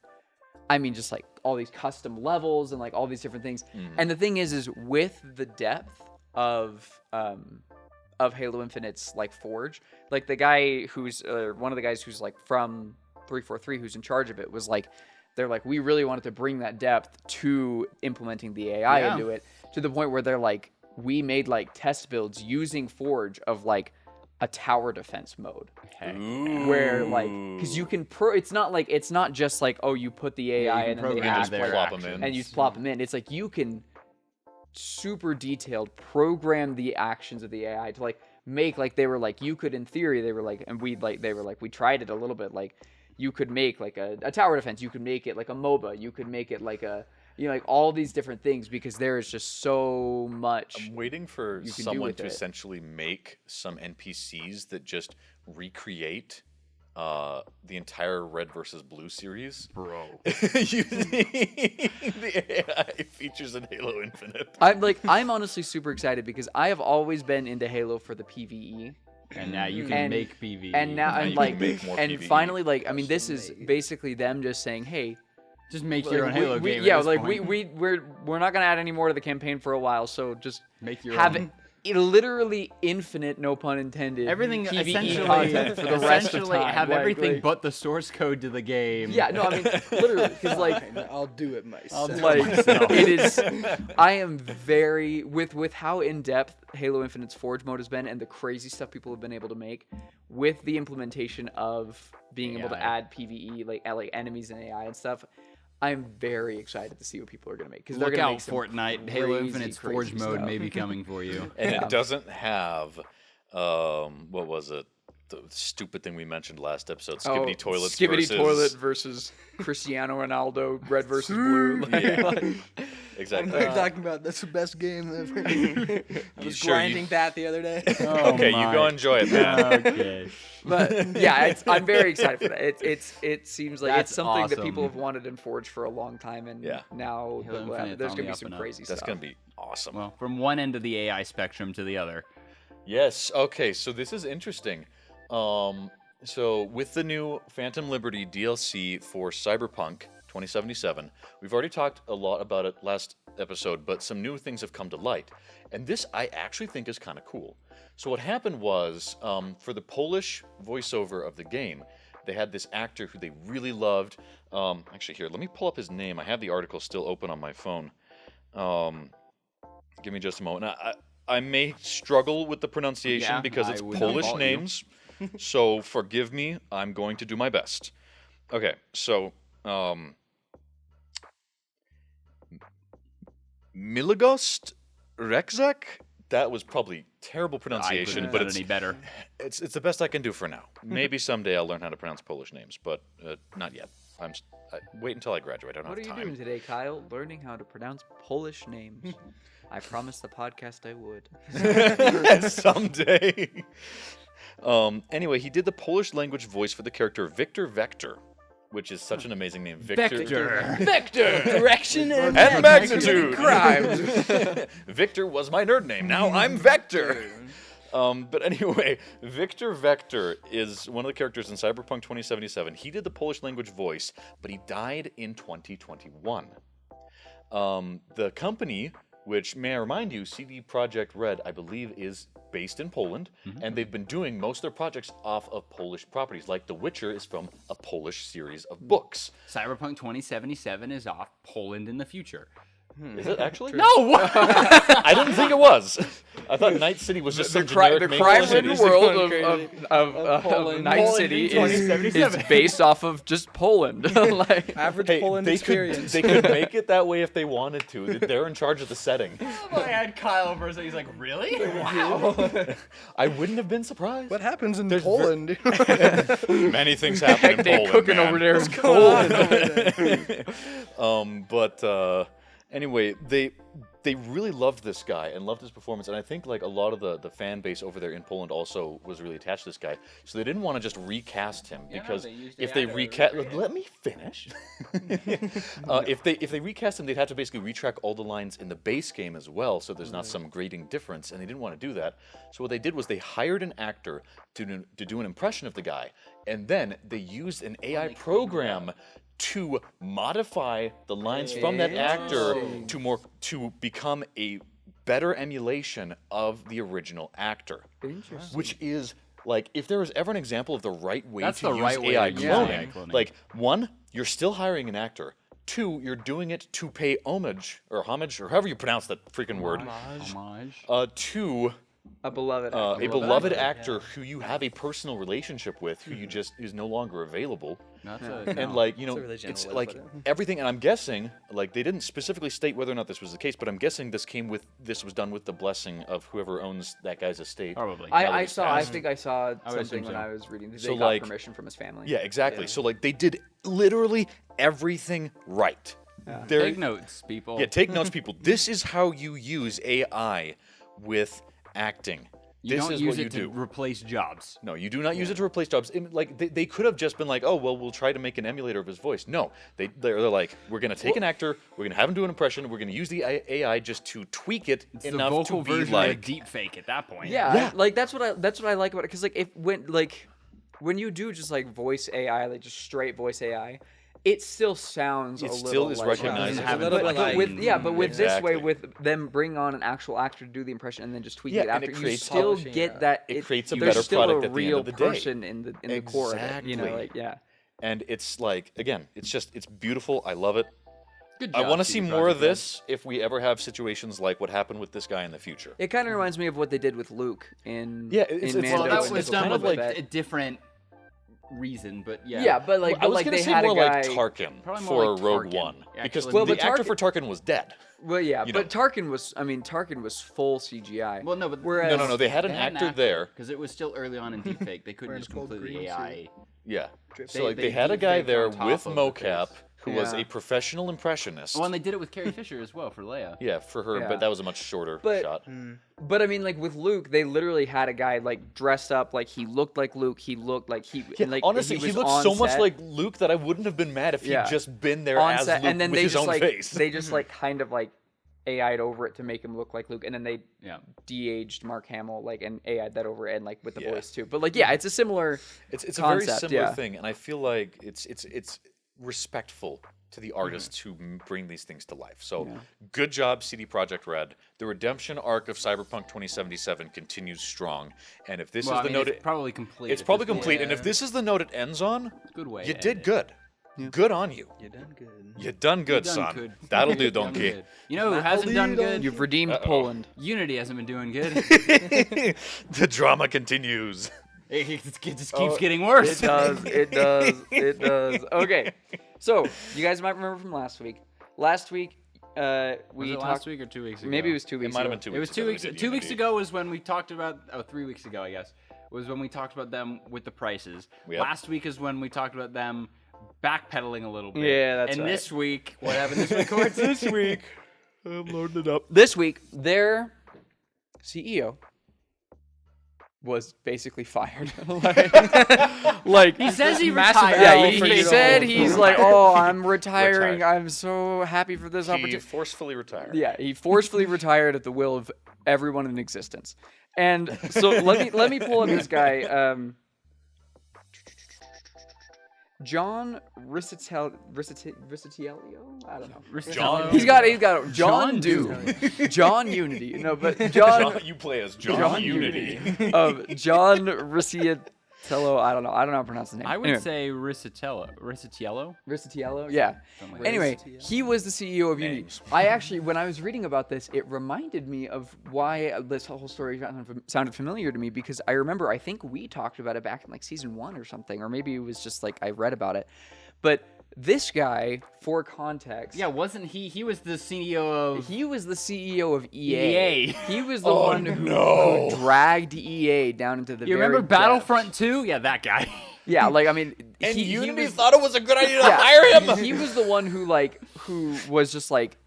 I mean, just like all these custom levels and like all these different things. And the thing is with the depth of Halo Infinite's like Forge, like the guy who's one of the guys who's like from 343 who's in charge of it was like, they're like, we really wanted to bring that depth to implementing the AI Yeah. into it, to the point where they're like, we made like test builds using Forge of like a tower defense mode, where like, because you can it's not just like, oh, you put the AI you and can then they program act their like, plop 'em actions. in. and you plop them in. It's like you can super detailed program the actions of the AI to like make, like they were like, you could in theory, they were like, and we tried it a little bit, like you could make like a tower defense, you could make it like a MOBA, you could make it like a, you know, like all these different things, because there is just so much. I'm waiting for you can do someone with to it. essentially make some NPCs that just recreate the entire Red versus Blue series. Bro. Using the AI features in Halo Infinite. I'm honestly super excited because I have always been into Halo for the PvE And now you can make PvE. And now, Now and you like, can make more and PvE. finally, like, I mean, this is basically them just saying, hey, just make your own Halo game. Yeah, at this like point. we're not gonna add any more to the campaign for a while, so just Make your have own. literally infinite, no pun intended, Everything PvE essentially, content for the rest of essentially time. have Like- everything like- but the source code to the game. Yeah, no, I mean literally, because like I'll do it myself. like it is. I am very with how in depth Halo Infinite's Forge mode has been and the crazy stuff people have been able to make with the implementation of being able to AI. add PvE like enemies and AI and stuff. I'm very excited to see what people are gonna make because they're Look gonna out, make some Fortnite. Halo crazy, Infinite's crazy Forge mode stuff. may be coming for you. And it doesn't have, what was it? The stupid thing we mentioned last episode, Skibidi Toilets Skibidi versus... Toilet versus Cristiano Ronaldo, red versus blue. Like, Yeah. Exactly. What are you talking about? That's the best game ever. I was sure you- grinding that the other day. Okay, you go enjoy it, man. Okay. But yeah, I'm very excited for that. It seems like That's it's something that awesome. people have wanted in Forge for a long time, and Yeah. now Halo Infinite's there's on gonna the be up some and up. crazy That's stuff. going to be awesome. Well, from one end of the AI spectrum to the other. Yes. Okay. So this is interesting. So with the new Phantom Liberty DLC for Cyberpunk 2077, we've already talked a lot about it last episode, but some new things have come to light, and this I actually think is kind of cool. So what happened was, for the Polish voiceover of the game, they had this actor who they really loved. Actually, here, let me pull up his name. I have the article still open on my phone. Give me just a moment. I may struggle with the pronunciation Yeah, because I it's would Polish fault you. names, so forgive me. I'm going to do my best. Okay, so Milogost Rekzak. That was probably terrible I pronunciation, couldn't but have it's done any better. it's the best I can do for now. Maybe someday I'll learn how to pronounce Polish names, but not yet. Wait until I graduate. I don't What are have you time. doing today, Kyle? Learning how to pronounce Polish names. I promised the podcast I would. Someday. Anyway, he did the Polish language voice for the character Victor Vector, which is such an amazing name. Vector. Vector, direction and magnitude. crimes. Victor was my nerd name. Now I'm Vector. But anyway, Victor Vector is one of the characters in Cyberpunk 2077. He did the Polish language voice, but he died in 2021. The company, which, may I remind you, CD Projekt Red, I believe, is based in Poland, and they've been doing most of their projects off of Polish properties. Like The Witcher is from a Polish series of books. Cyberpunk 2077 is off Poland in the future. Is it actually? No! I didn't think it was. I thought Night City was just some generic The makeover crime-ridden city. world Crazy. of Poland. Night Poland City in is 2077. based off of just Poland. Like, Average Hey, Poland they experience. could make it that way if they wanted to. They're in charge of the setting. I had Kyle over, so he's like, really? Wow. I wouldn't have been surprised. What happens in Poland? Many things happen in they Poland, cooking man. over there in Poland. Anyway, they really loved this guy and loved his performance, and I think like a lot of the fan base over there in Poland also was really attached to this guy. So they didn't want to just recast him because they used if AI they to recast, recreate it. let me finish. If they recast him, they'd have to basically retrack all the lines in the base game as well, so there's not some grading difference, and they didn't want to do that. So what they did was they hired an actor to do an impression of the guy, and then they used an AI program to modify the lines from that actor to become a better emulation of the original actor. Interesting. Which is like, if there was ever an example of the right way That's to the use right way AI to use cloning, AI cloning. like, one, you're still hiring an actor. Two, you're doing it to pay homage, or however you pronounce that freaking word. Homage. To A beloved. a actor. beloved actor who you have a personal relationship with, who you just is no longer available. That's And like, you know, a really it's gentle way like to put everything, and I'm guessing, like, they didn't specifically state whether or not this was the case, but I'm guessing this was done with the blessing of whoever owns that guy's estate. Probably. Now that I he's saw. I passed. think I saw would something assume when so. I was reading. They So, got like- permission from his family. Yeah, exactly. So like, they did literally everything right. They're- Take notes, people. Yeah, take notes, people. This is how you use AI with acting. You This don't is use what you it to do. replace jobs. No, you do not use it to replace jobs. Like they could have just been like, oh well, we'll try to make an emulator of his voice. No, they're like, we're gonna take an actor, we're gonna have him do an impression, we're gonna use the AI just to tweak it It's the enough vocal to be version like of a deep fake at that point. Yeah, like that's what I like about it, because like when you do just like voice AI, like just straight voice AI, it still sounds It a still little is like, recognizable. a little bit like but with this way, Exactly. with them bring on an actual actor to do the impression and then just tweak Yeah, it and after, it you creates still polishing, get yeah. that It creates a there's better still product a at the end real of the day. person in the core of it, you know, Exactly. like yeah. and it's like again, it's beautiful. I love it. Good I job, want to see CD more of Projekt Red. this if we ever have situations like what happened with this guy in the future. It kind of reminds me of what they did with Luke in It's- in it's- Mando. Well, that it's- and was it's done kind with of like- a different reason, but yeah. yeah, but like, I but was like gonna they say had more a guy. like Tarkin Probably for more like Rogue Tarkin, One actually. because Well, the but actor Tarkin- for Tarkin was dead. Well, yeah, you but know. Tarkin was full CGI. Well, no, but Whereas- No, they had an actor there. because it was still early on in deepfake. They couldn't Wearing just a full completely green AI. Yeah. They- So like they they had a guy deepfaked there on top with of the mocap face. who was Yeah. a professional impressionist. Well, and they did it with Carrie Fisher as well for Leia. Yeah, for her, Yeah. but that was a much shorter But- shot. But I mean, like with Luke, they literally had a guy like dressed up like he looked like Luke. He looked like he. Yeah, and, like, honestly, he was looked on so much set- like Luke that I wouldn't have been mad if Yeah. he'd just been there on as set, Luke and then with they his just own like face. they just like kind of like AI'd over it to make him look like Luke, and then they Yeah. de-aged Mark Hamill like and AI'd that over it and like with the Yeah. voice too. But like yeah, it's a similar. It's a very concept, similar yeah. thing, and I feel like it's respectful to the artists who bring these things to life. So good job, CD Projekt Red. The redemption arc of Cyberpunk 2077 continues strong, and if this Well, is I the mean, note, it's probably complete. it's at probably this point. complete. And if this is the note it ends on, Good way. you to did end it. good. Good on you. You done good. You done good, done son. good. That'll do, Done donkey. good. You know who hasn't done good? You've redeemed Poland. Unity hasn't been doing good. The drama continues. It just keeps getting worse. It does. It does. It does. Okay, so you guys might remember from last week. Last week, we Was it talked. last week or 2 weeks ago? Maybe it was 2 It weeks. might have ago. been 2 weeks. It was 2 ago we weeks. did 2 weeks Unity. ago was when we talked about. 3 weeks ago, I guess, was when we talked about them with the prices. Yep. Last week is when we talked about them backpedaling a little bit. Yeah, that's and right. this week, what happened this week, Cort? This week, I'm loading it up. This week, their CEO was basically fired. like He says he massive. retired. Yeah, Oh, he for said sure. he's like, oh, I'm retiring. Retired. I'm so happy for this He opportunity. forcefully retired. Yeah, he forcefully retired at the will of everyone in existence. And so let me pull up this guy. John Riscitello? I don't know. John. He's got John John Do. John Unity. No, but John You play as John Unity. of John Riscitello. I don't know how to pronounce his name. I would Anyway. say Riscitello. Riscitello? Riscitello? Yeah. Something like Anyway, he was the CEO of Unity. Names. I actually, when I was reading about this, it reminded me of why this whole story sounded familiar to me, because I remember, I think we talked about it back in like season 1 or something, or maybe it was just like I read about it. But this guy, for context, Yeah, wasn't he? He was the CEO of. he was the CEO of EA. EA. He was the one who dragged EA down into the You very remember depths. Battlefront 2? Yeah, that guy. Yeah, like I mean, And he Unity was, thought it was a good idea to yeah, hire him. He was the one who was just like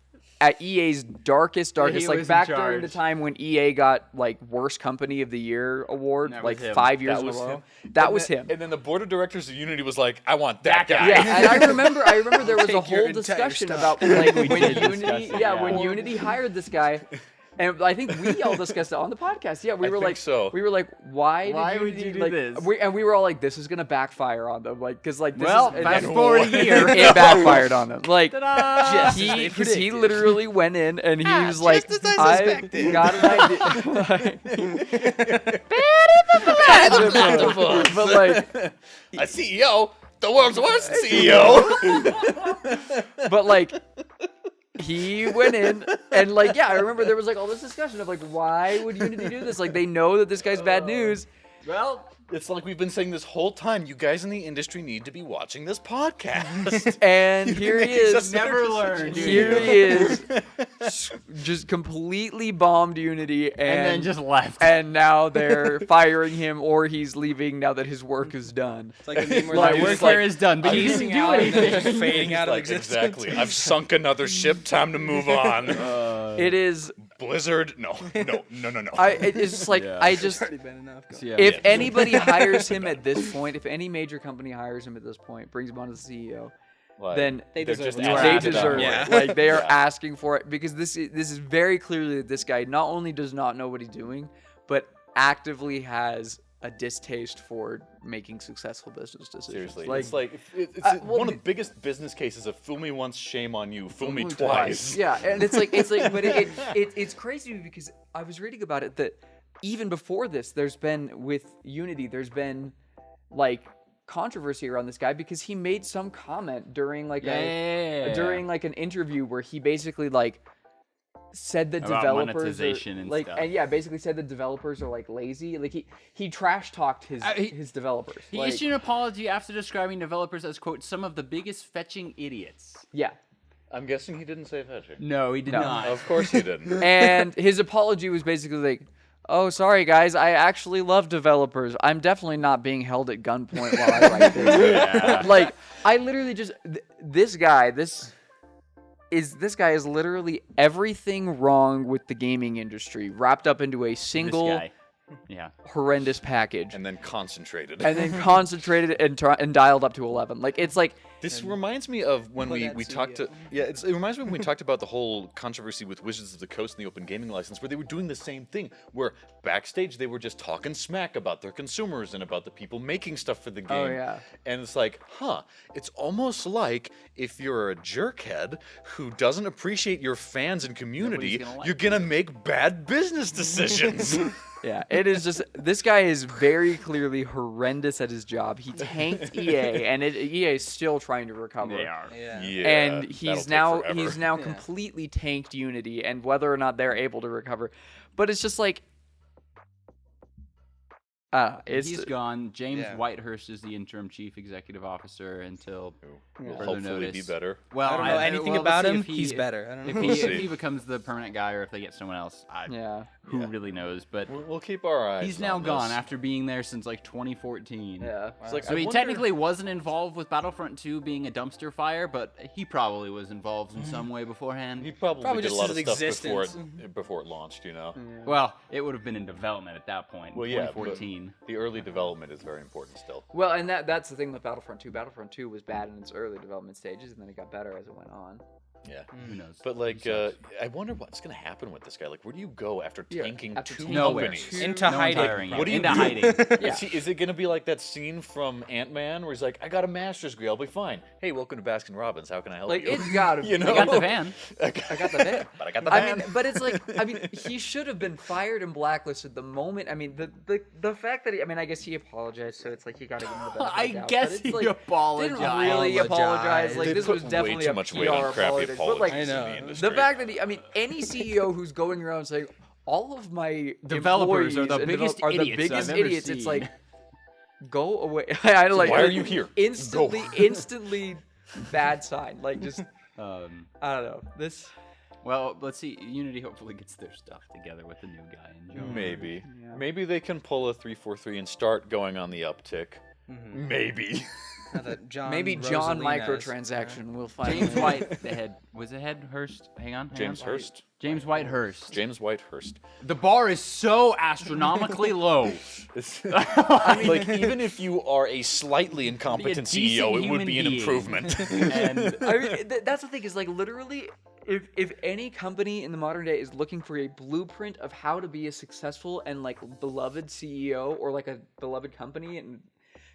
at EA's darkest, he like was in back during the charge. time when EA got like worst company of the year award, That was like him. 5 years That in a was row. him. That was him. And then the board of directors of Unity was like, I want that guy. Yeah, and I remember there was a Take your whole entire discussion stock. about like when did Unity, discuss it, yeah, yeah. when Unity hired this guy. And I think we all discussed it on the podcast. Yeah, we I were think like, so. we were like, why would did you do like, this? And we were all like, this is gonna backfire on them, like, because like, this Well, is, fast and- forward a year. it backfired on them. Like, Ta-da! Just as he, they because he predicted. literally went in and he was like, just as I suspected." got an idea. But like, A CEO, the world's worst CEO. but like, he went in and like, yeah, I remember there was like all this discussion of like, why would Unity do this? Like, they know that this guy's bad news. Well, It's like we've been saying this whole time. You guys in the industry need to be watching this podcast. And here he is. just never learned. Here he is, just completely bombed Unity, And then just left. and now they're firing him, or he's leaving now that his work is done. It's like a meme where Like, they're we're just Work here is done, but he piecing didn't do out and then anything. just fading out of Like, existence. exactly. I've sunk another ship. Time to move on. It is Blizzard, no. It's just like, Yeah. I just, Already been enough. Go. Yeah. if anybody hires him at this point, if any major company hires him at this point, brings him on as CEO, Like, then They they're deserve just it. they asking for deserve that. Yeah. it. Like, they are Yeah. asking for it, because this is very clearly that this guy not only does not know what he's doing, but actively has a distaste for making successful business decisions. Seriously, Like, it's like it's well, one of the biggest business cases of fool me once, shame on you. Fool me twice. Yeah, and it's like, but it's crazy because I was reading about it that even before this, there's been with Unity, there's been like controversy around this guy because he made some comment during like during like an interview where he basically like said the About developers monetization are, and like stuff. and yeah, basically said the developers are like lazy. Like he trash talked his developers. He like, issued an apology after describing developers as, quote, some of the biggest fetching idiots. yeah. I'm guessing he didn't say fetching. No, he did not. Of course he didn't. And his apology was basically like, "Oh, sorry guys, I actually love developers. I'm definitely not being held at gunpoint while I write this." Yeah. Like, I literally just this guy is literally everything wrong with the gaming industry wrapped up into a This single guy. Yeah. horrendous package, And then concentrated. and then concentrated and dialed up to 11. Like, it's like, This reminds me of when we that talked to studio. it reminds me when we talked about the whole controversy with Wizards of the Coast and the open gaming license, where they were doing the same thing, where backstage they were just talking smack about their consumers and about the people making stuff for the game. Oh, yeah. And it's like, it's almost like if you're a jerkhead who doesn't appreciate your fans and community, gonna like you're gonna make bad business decisions. yeah, it is just, this guy is very clearly horrendous at his job. He tanked EA, and EA is still trying to recover. They are. Yeah. Yeah, And that'll he's take now forever. completely tanked Unity, and whether or not they're able to recover, but it's just like, He's gone. James Yeah. Whitehurst is the interim chief executive officer until Will further hopefully notice. be better. Well, I don't know anything we'll about see him. if He's better. I don't If know. he, We'll if see. he becomes the permanent guy, or if they get someone else, Yeah. who Yeah. really knows? But We'll keep our eyes. he's now on gone this. after being there since like 2014. Yeah. It's like, So I he wonder- technically wasn't involved with Battlefront 2 being a dumpster fire, but he probably was involved in some way beforehand. He probably did just a lot his of stuff existence. before it launched, you know. Well, it would have been in development at that point. Well, yeah, but 2014. the early development is very important still. Well, and that's the thing with Battlefront 2. Battlefront 2 was bad in its early development stages, and then it got better as it went on. Yeah. Who knows? But like, I wonder what's gonna happen with this guy. Like, where do you go after Yeah, tanking after two tanking Nowhere. companies? Into No one's hiding. hiring you. What do you Into do? hiding. Is it gonna be like that scene from Ant-Man where he's like, "I got a master's degree, I'll be fine." Hey, welcome to Baskin Robbins. How can I help Like, you? it's gotta be. You know? I got the van. I got the van. But I got the I van. mean, but it's like, I mean, he should have been fired and blacklisted the moment. I mean, the fact that I guess he apologized, so it's like he got to give him the benefit of the I doubt, guess but it's he like, apologized. didn't really apologize. Like, They this put was definitely way too a much PR weight on crappy apology. But like, apologies I know. in the industry. the fact that any CEO who's going around saying all of my Developers are the employees and biggest are the idiots biggest I've ever idiots, it's seen. like, go away. I don't like. why are you here? Instantly bad sign. Like, just I don't know. This. Well, let's see. Unity hopefully gets their stuff together with the new guy in Joe. Maybe. Yeah. Maybe they can pull a 343 and start going on the uptick. Maybe. Now that John Maybe John Rosalina's- microtransaction will find James White, was it Hurst? Hang on. James Hurst. James Whitehurst. James Whitehurst. The bar is so astronomically low. Like, even if you are a slightly incompetent decent CEO, it would human be an being. improvement. And I mean, that's the thing is like literally, if any company in the modern day is looking for a blueprint of how to be a successful and like beloved CEO or like a beloved company, and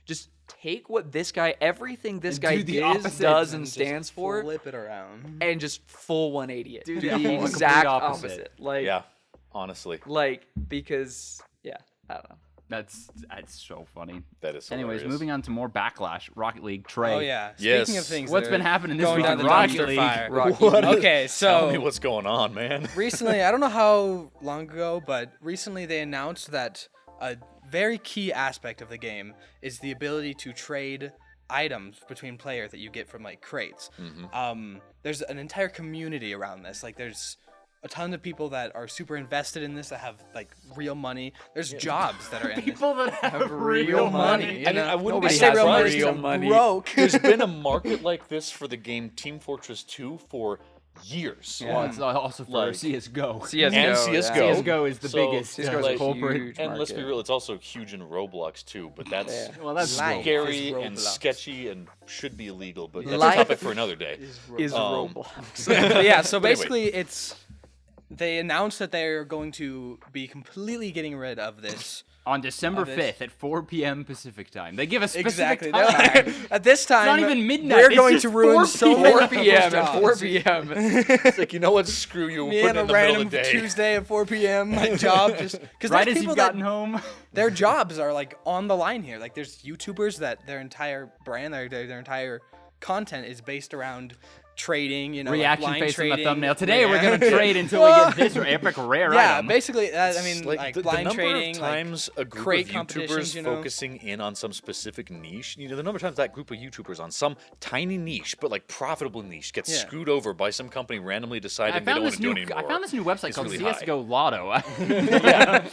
just take what this guy, everything this And guy do the is, opposite does, And and just stands for, Flip it around. and just full 180 it. Do Do the the complete exact opposite. opposite. Like, Yeah, honestly. like because yeah, I don't know. that's so funny. That is Anyways, hilarious. moving on to more backlash. Rocket League. Trey. Oh yeah. Yes. Speaking of things, What's that been are happening this going week down in the Rocket dumpster League? fire. Rocket Okay, Tell me so what's going on, man. recently, I don't know how long ago, but recently they announced that a very key aspect of the game is the ability to trade items between players that you get from like crates. There's an entire community around this. Like there's a ton of people that are super invested in this that have like real money. There's jobs that are in this. People that have real money. I mean, I wouldn't Nobody be has surprised. real money. Broke. There's been a market like this for the game Team Fortress 2 for years. Well, it's also for Like- CS:GO. CS:GO, And CS:GO. yeah. CS:GO is the So- biggest CS:GO is a culprit. huge And let's be market. real, it's also huge in Roblox too, but that's Well, that's Life scary is and Roblox. sketchy and should be illegal, but that's Life a topic for another day. Is Um, Roblox. But yeah, so But anyway. basically they announced that they're going to be completely getting rid of this. On December this. 5th at 4 p.m. Pacific time. They give a specific Exactly. time. They're like, at this time, not even midnight, we're it's going just to ruin 4 so p.m. many 4 people's p.m. at jobs. 4 p.m. It's like, you know what? Screw you. Me Put and it a in the middle random of the day. Tuesday at 4 p.m. My job just because Right there's as people you've that gotten home. their jobs are like on the line here. Like there's YouTubers that their entire brand, their entire content is based around trading. You know, like Reaction blind face in the trading. thumbnail. Today we're going to Yeah. trade until we get this epic rare Yeah, item. basically. I mean, It's like the blind number trading, of times like a group crate of competitions, YouTubers you know? focusing in on some specific niche, the number of times that group of YouTubers on some tiny niche, but like profitable niche, gets Yeah. screwed over by some company randomly I deciding they don't found want this to do new. it anymore. I found this new website It's called really high. CS:GO Lotto. Yeah.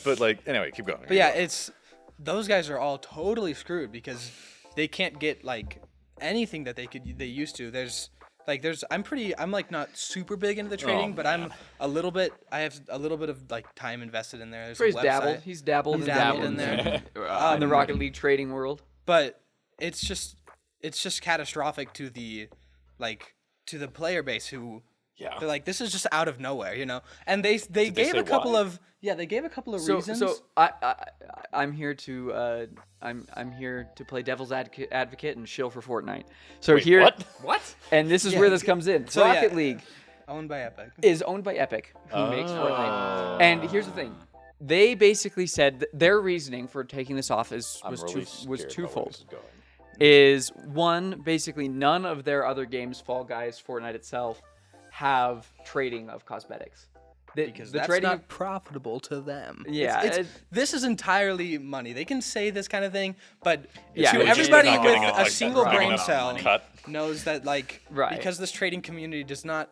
But like, anyway, keep going. But yeah, it's those guys are all totally screwed because they can't get like anything that they used to. I'm like not super big into the trading, but I'm a little bit. I have a little bit of like time invested in there. There's a Trey's website, dabbled. He's dabbled I'm in dabbled that in one. there. In the Rocket League trading world. But it's just catastrophic to the player base who. Yeah. They're like, this is just out of nowhere, you know. And they they gave say a couple why? of they gave a couple of So reasons. I'm here to I'm here to play devil's advocate and shill for Fortnite. So Wait, here what? What? and this is where this comes in. So, yeah. Rocket League Owned by Epic. is owned by Epic, who makes Fortnite. And here's the thing. They basically said their reasoning for taking this off was I'm really was scared about where twofold. this is going. Is one, basically none of their other games, Fall Guys, Fortnite itself, have trading of cosmetics. Because the that's trading not profitable to them. Yeah, this is entirely money. They can say this kind of thing, but Yeah, to it's just everybody they're not with getting a like single that big brain enough cell cut. knows that like Right. because this trading community does not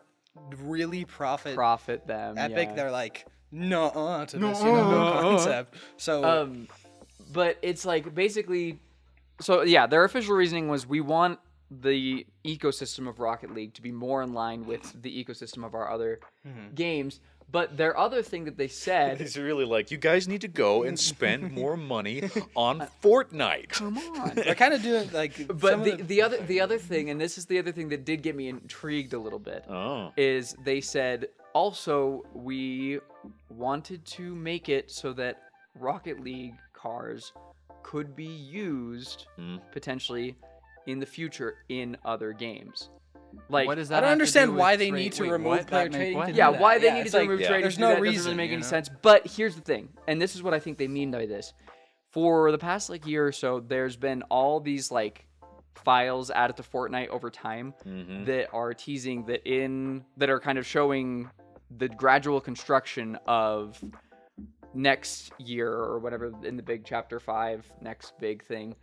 really profit them. Epic, yeah. they're like no to this concept. So But it's like basically, so yeah, their official reasoning was we want the ecosystem of Rocket League to be more in line with the ecosystem of our other games. But their other thing that they said, It's really like, you guys need to go and spend more money on Fortnite. come on. they're kind of doing like. some But of the other thing, and this is the other thing that did get me intrigued a little bit, Oh. is they said also we wanted to make it so that Rocket League cars could be used potentially in the future in other games. Like, What does that I don't have to understand do with why they trade- need to wait, remove what? player That make trading what? to do yeah, that. why they Yeah, needed it's to like, remove yeah. trading there's to do no that doesn't reason, really make you any know? sense. But here's the thing, and this is what I think they mean by this. For the past like year or so, there's been all these like files added to Fortnite over time that are teasing that are kind of showing the gradual construction of next year or whatever in the big chapter 5 next big thing.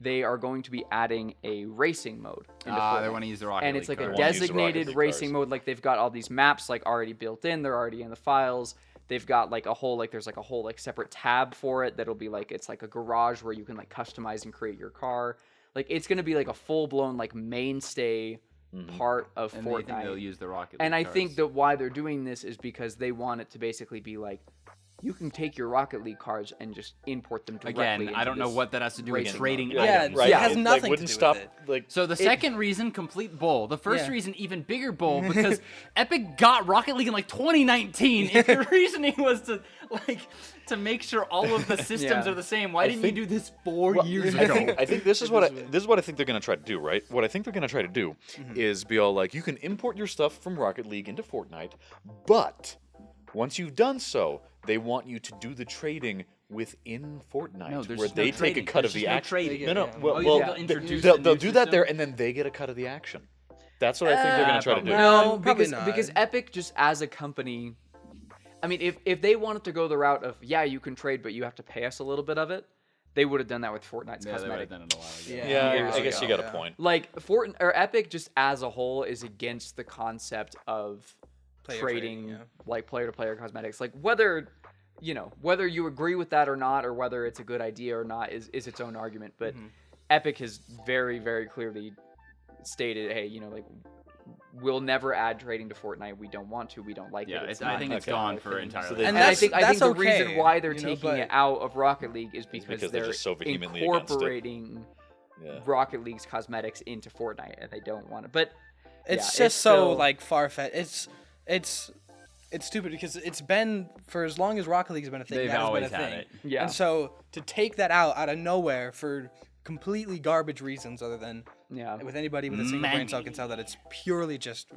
They are going to be adding a racing mode into They Fortnite. want to use the Rocket And League it's like card. a wanna use the Rocket designated League racing cars. mode. Like they've got all these maps like already built in. They're already in the files. They've got like a whole there's like a whole like separate tab for it that'll be like it's like a garage where you can like customize and create your car. Like it's gonna be like a full blown like mainstay part of And they think they'll Fortnite. use the Rocket League And I cards. think that why they're doing this is because they want it to basically be like you can take your Rocket League cards and just import them directly. Again, I into don't know this what that has to do with racing trading mode. Yeah, items. Right. it has It, nothing like, wouldn't to do stop, with it. like, So the second reason, complete bull. The first Yeah. reason, even bigger bull, because Epic got Rocket League in like 2019. If your reasoning was to make sure all of the systems Yeah. are the same, why didn't you do this 4 years I ago? think this is what I think they're gonna try to do, right? What I think they're gonna try to do is be all like, you can import your stuff from Rocket League into Fortnite, but once you've done so, they want you to do the trading within Fortnite, No, there's where no they take a trading. cut There's of the just no action. trading. No, no. Yeah. Well, Oh, you well, think they'll introduce they'll a new do that there, system? and then they get a cut of the action. That's what I think they're gonna try to do. No, No, probably because not. Epic just as a company, I mean, if they wanted to go the route of you can trade, but you have to pay us a little bit of it, they would have done that with Fortnite's Yeah, they would cosmetic. have done it a while ago. Yeah. Yeah, I guess you got Yeah. a point. Like Epic just as a whole is against the concept of Player trading trading, yeah. like player-to-player cosmetics. Like whether you agree with that or not, or whether it's a good idea or not, is its own argument. But Epic has very, very clearly stated, hey, like we'll never add trading to Fortnite. We don't want to. We don't like Yeah, it. I think it's gone for So entirely. they- And And I that's think the okay, reason why they're you know, taking but- it out of Rocket League is because they're they're just so vehemently against it. incorporating Yeah. Rocket League's cosmetics into Fortnite, and they don't want it. But It's yeah, just so still- like far-fetched. It's stupid because it's been for as long as Rocket League's been a thing. They've that has always been a had thing. it. Yeah. And so to take that out of nowhere for completely garbage reasons, other than Yeah. with anybody with a single brain cell Money. can tell that it's purely just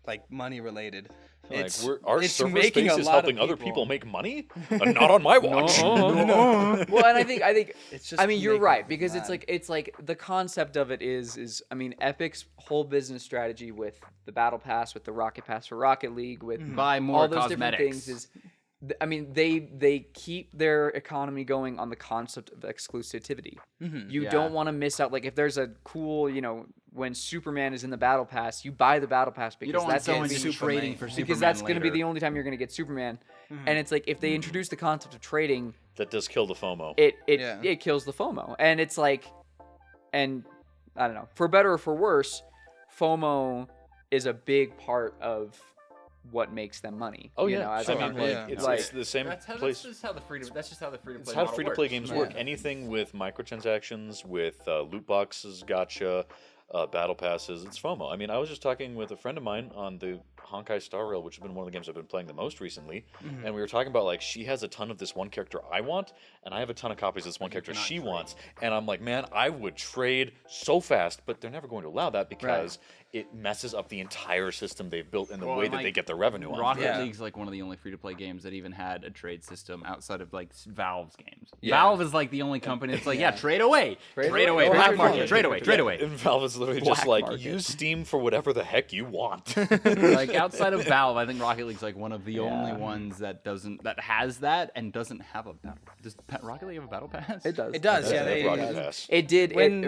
like money related. Like, It's our it's server making space a is lot helping of other people people make money. Not on my watch. Well, and I think It's just I mean you're making right people because mad. it's like the concept of it is I mean Epic's whole business strategy with the Battle Pass, with the Rocket Pass for Rocket League, with Buy more all those cosmetics. different things is. I mean, they keep their economy going on the concept of exclusivity. You Yeah. don't want to miss out. Like if there's a cool, when Superman is in the Battle Pass, you buy the Battle Pass because You don't want that's someone gonna just be trading for Superman because that's going to be later. the only time you're going to get Superman. And it's like if they introduce the concept of trading, That does kill the FOMO. Yeah. it kills the FOMO. And it's like, and I don't know, for better or for worse, FOMO is a big part of what makes them money. Oh you yeah, know, as I a mean, company. like, it's, Like- it's the same That's place. just how the freedom. That's just how the freedom. It's how free-to-play games work. Yeah. Anything with microtransactions, with loot boxes, gotcha, battle passes, it's FOMO. I mean, I was just talking with a friend of mine on the Honkai Star Rail, which has been one of the games I've been playing the most recently, and we were talking about like she has a ton of this one character I want, and I have a ton of copies of this one character she wants, and I'm like, man, I would trade so fast, but they're never going to allow that because it messes up the entire system they've built in the way that they get their revenue on. Rocket Yeah. League's like one of the only free-to-play games that even had a trade system outside of like Valve's games. Yeah. Valve is like the only company that's like, trade away, trade away, away. black Trade market, away. trade away, trade away. And Valve is literally just Black like, market. use Steam for whatever the heck you want. Like outside of Valve, I think Rocket League's like one of the only ones that has that and doesn't have a battle. Does Rocket League have a battle pass? It does. It does, yeah. They They, have Rocket Pass. It did. when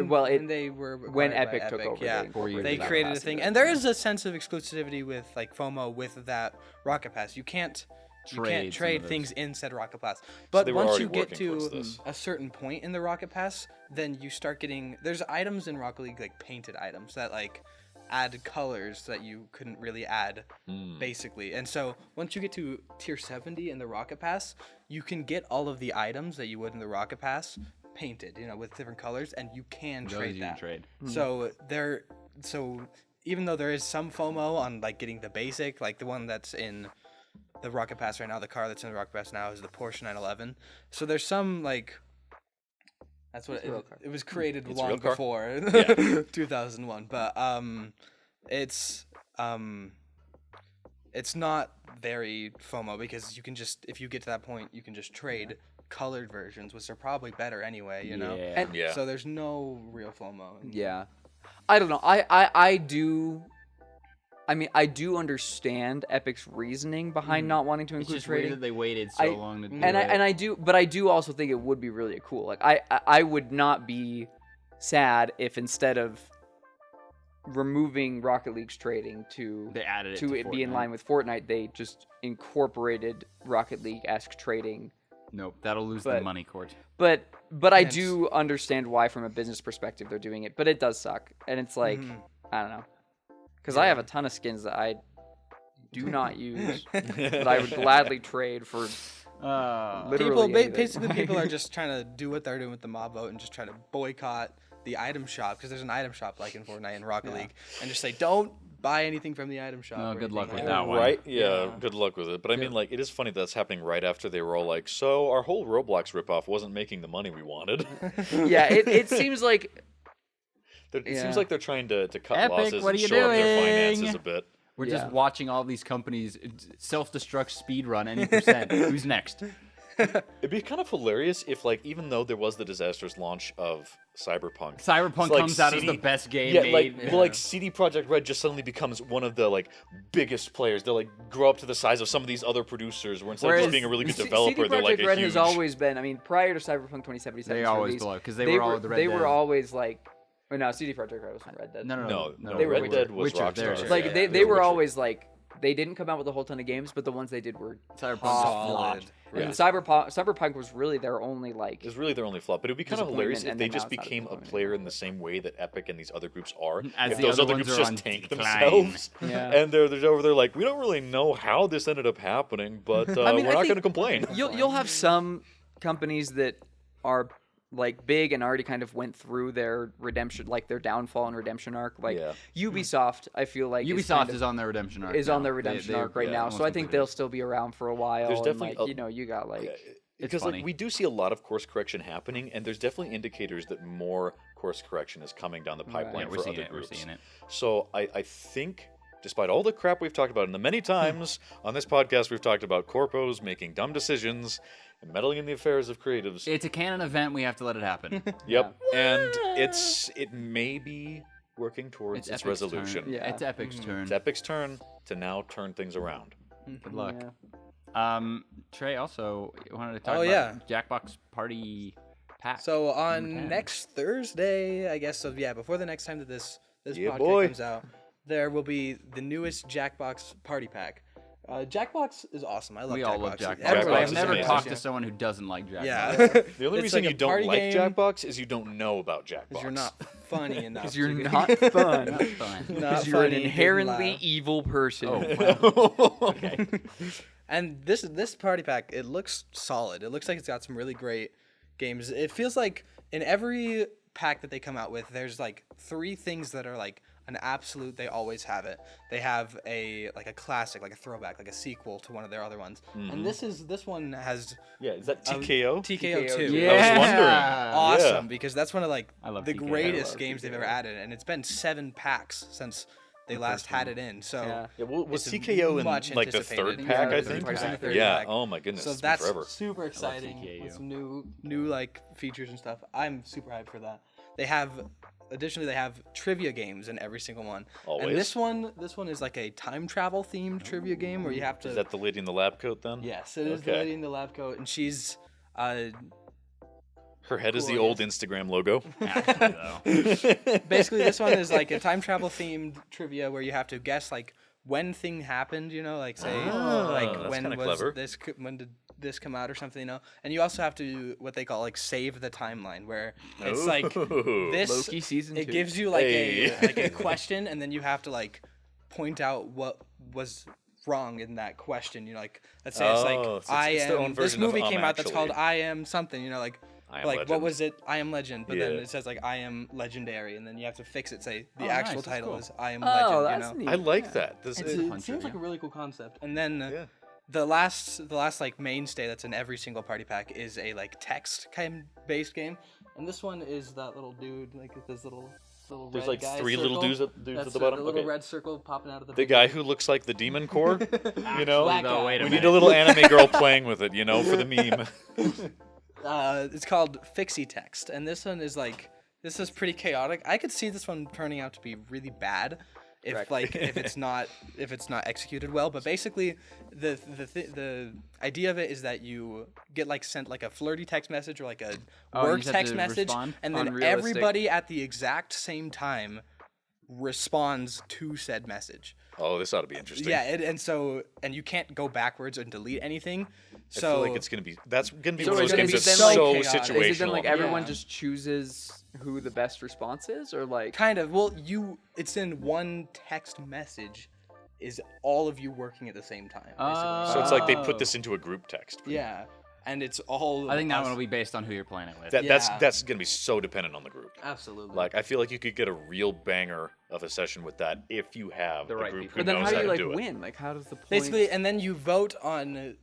they were when acquired by Epic took over, yeah, they incorporated they the Battle created a Pass thing, into it. and there is a sense of exclusivity with like FOMO with that Rocket Pass. You can't Trade some trade of those. things in said Rocket Pass. But they were once already you get working towards to this. a certain point in the Rocket Pass, then you start getting there's items in Rocket League like painted items that like add colors that you couldn't really add basically. And so once you get to tier 70 in the Rocket Pass, you can get all of the items that you would in the Rocket Pass painted, with different colors, and you can Those trade you can that. trade. So even though there is some FOMO on like getting the basic, like the one that's in the Rocket Pass right now, the car that's in the Rocket Pass now is the Porsche 911. So there's some like that's what it was created It's a long real car? before 2001, but it's not very FOMO because you can just if you get to that point you can just trade colored versions, which are probably better anyway, you know. Yeah. And- Yeah. So there's no real FOMO. Yeah. I don't know. I do. I mean, I do understand Epic's reasoning behind not wanting to It's include just weird trading. that they waited so long to do and it. I do, but I do also think it would be really cool. Like I would not be sad if instead of removing Rocket League's trading to They added it to to it be in Fortnite. line with Fortnite, they just incorporated Rocket League-esque trading. Nope, that'll lose the But- money, Cort. But I Yes. do understand why from a business perspective they're doing it. But it does suck, and it's like I don't know, because I have a ton of skins that I do not use that I would gladly trade for literally People, anything. basically, people are just trying to do what they're doing with the mob vote and just try to boycott the item shop because there's an item shop like in Fortnite and Rocket League, and just say don't buy anything from the item shop. Oh, or good anything luck like with that. that one. Right? Yeah, good luck with it. But I mean, like, it is funny that's happening right after they were all like, so our whole Roblox ripoff wasn't making the money we wanted. Yeah, it seems like It Yeah. seems like they're trying to cut Epic, losses what and are you shore up their doing? finances a bit. We're Yeah. just watching all these companies self-destruct speed run any percent. Who's next? It'd be kind of hilarious if, like, even though there was the disastrous launch of Cyberpunk, Cyberpunk it's like comes out as CD the best game yeah, made. like, well, like CD Projekt Red just suddenly becomes one of the like biggest players. They'll like grow up to the size of some of these other producers, where instead of Whereas just being a really good CD developer, they're like Projekt a Red huge. has always been. I mean, prior to Cyberpunk 2077, They always belong, 'cause they were all the Red They Dead. were always like. Well, no, CD Projekt Red was from Red Dead. No, No, They were Red Witcher. Dead was Witcher, there it Rockstar. is. Like Yeah, they was were Witcher. always like they didn't come out with a whole ton of games, but the ones they did were Cyberpunk top-notch. flopped. And Cyberpunk was really their only like. It's really their only flop, but it would be kind of hilarious if and they then just now it's not a became a disappointment. player in the same way that Epic and these other groups are. As if the those other other ones groups are just on tank decline. themselves, Yeah. and they're over there like, we don't really know how this ended up happening, but I mean, we're I not think going to complain. You'll have some companies that are like big and already kind of went through their redemption, like their downfall and redemption arc. Like Yeah. Ubisoft, I feel like Ubisoft is on their redemption arc. is now. on their redemption arc right now, so I think they'll still be around for a while. There's and, definitely like, a- you know, you got like Because funny. like we do see a lot of course correction happening, and there's definitely indicators that more course correction is coming down the pipeline Yeah, we're for seeing other it. We're groups. seeing it. So I think, despite all the crap we've talked about, and the many times on this podcast we've talked about corpos making dumb decisions and meddling in the affairs of creatives. It's a canon event. We have to let it happen. Yep, and it may be working towards its Epic's resolution. Turn. Yeah. It's Epic's turn. It's Epic's turn to now turn things around. Good luck. Yeah. Trey also wanted to talk Oh, about yeah. Jackbox Party Pack. So Number on 10. next Thursday, I guess, so yeah, before the next time that this Yeah, podcast boy. comes out, there will be the newest Jackbox Party Pack. Jackbox is awesome. I love we Jackbox. all love Jackbox. Everybody Jackbox I've is never amazing. talked to someone who doesn't like Jackbox. Yeah. The only It's reason like you a don't party like game. Jackbox is you don't know about Jackbox. Because you're not funny enough. Because you're to get- not fun. Not fun. not Because you're an funny, didn't inherently laugh. evil person. Okay. And this party pack, it looks solid. It looks like it's got some really great games. It feels like in every pack that they come out with, there's like 3 things that are like an absolute. They always have it. They have a classic, like a throwback, like a sequel to one of their other ones. And this one has Yeah, is that TKO? TKO 2. Yeah. I was wondering. Awesome, Yeah. because that's one of like I love the TKO. greatest I love games they've TKO. ever added, and it's been 7 packs since they last had it in. So Yeah. Yeah, well, was it's TKO in much like the anticipated. third pack? Yeah, I the think. third pack. Third Yeah. pack. Oh my goodness. So it's been that's forever. super exciting TKU. with some new like features and stuff. I'm super hyped for that. They have trivia games in every single one. Always. And this one is like a time travel themed trivia game where you have to. Is that the lady in the lab coat then? Yes, it is the Okay. lady in the lab coat, and she's Her head is the Cool, old Instagram logo. Actually, though. basically this one is like a time travel themed trivia where you have to guess like when thing happened, you know, like say like that's when kinda was clever. when did this come out or something, you know. And you also have to what they call like save the timeline, where it's like Ooh. this Loki season 2. it gives you like Hey. a question, and then you have to like point out what was wrong in that question, you know, like let's say it's Oh, like so it's I their am own this version of movie came out that's actually. called I Am something, you know, like I Am like Legend. what was it? I Am Legend, but then Yeah. it says like I Am Legendary, and then you have to fix it. Say the Oh, actual nice, that's title cool. is I Am Oh, Legend. that's You know, neat. I like that. This It's- is, fun it seems like trivia. a really cool concept. And then yeah. the last like mainstay that's in every single party pack is a like text kind of based game, and this one is that little dude like with this little There's red like guy 3 little circle. dudes That's at the bottom. The little Okay. red circle popping out of the. The guy who looks like the Demon Core, you know? Black Though, guy. wait a We minute. need a little anime girl playing with it, you know, for the meme. It's called Fixie Text, and this one is like this is pretty chaotic. I could see this one turning out to be really bad if Correct. like if it's not executed well. But basically, the idea of it is that you get like sent like a flirty text message or like a Oh, you work just have text to message, respond? and then Unrealistic. everybody at the exact same time responds to said message. Oh, this ought to be interesting. Yeah, and you can't go backwards and delete anything. I So feel like it's gonna be one So of those is it games gonna that's be then, so like, chaotic? situational. Is it then like everyone Yeah. just chooses who the best response is, or like? kind of. Well, it's in one text message. Is all of you working at the same time? Basically. So it's like they put this into a group text. Yeah, and it's all. I think that us- one will be based on who you're playing it with. That's Yeah. that's gonna be so dependent on the group. absolutely. Like I feel like you could get a real banger of a session with that if you have The a right group people. who But then knows how do how you to like do it. win? Like how does the point? basically, and then you vote on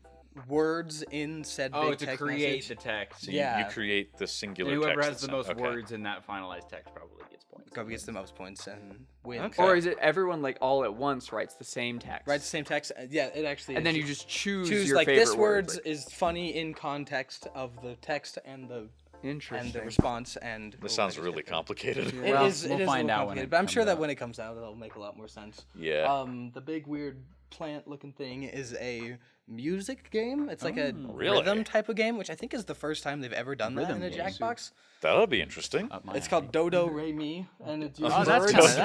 words in said Oh, big to text create message. the text. So Yeah. you create the singular And whoever text has the that's most sent. Okay. words in that finalized text probably gets points. Whoever gets the most points and wins. Okay. Or is it everyone like all at once writes the same text? Write the same text. Yeah, it actually. And is. then you just choose choose your like favorite this words word. is funny in context of the text and the Interesting. response and. This sounds really complicated. It Well, is. we'll it is find a little out when complicated, it but I'm sure comes that out. when it comes out, it'll make a lot more sense. Yeah. The big weird plant-looking thing is a music game. It's like a Really? rhythm type of game, which I think is the first time they've ever done that in a Jackbox. That'll be interesting. It's called Dodo Re Mi, and it's Oh, that's birds.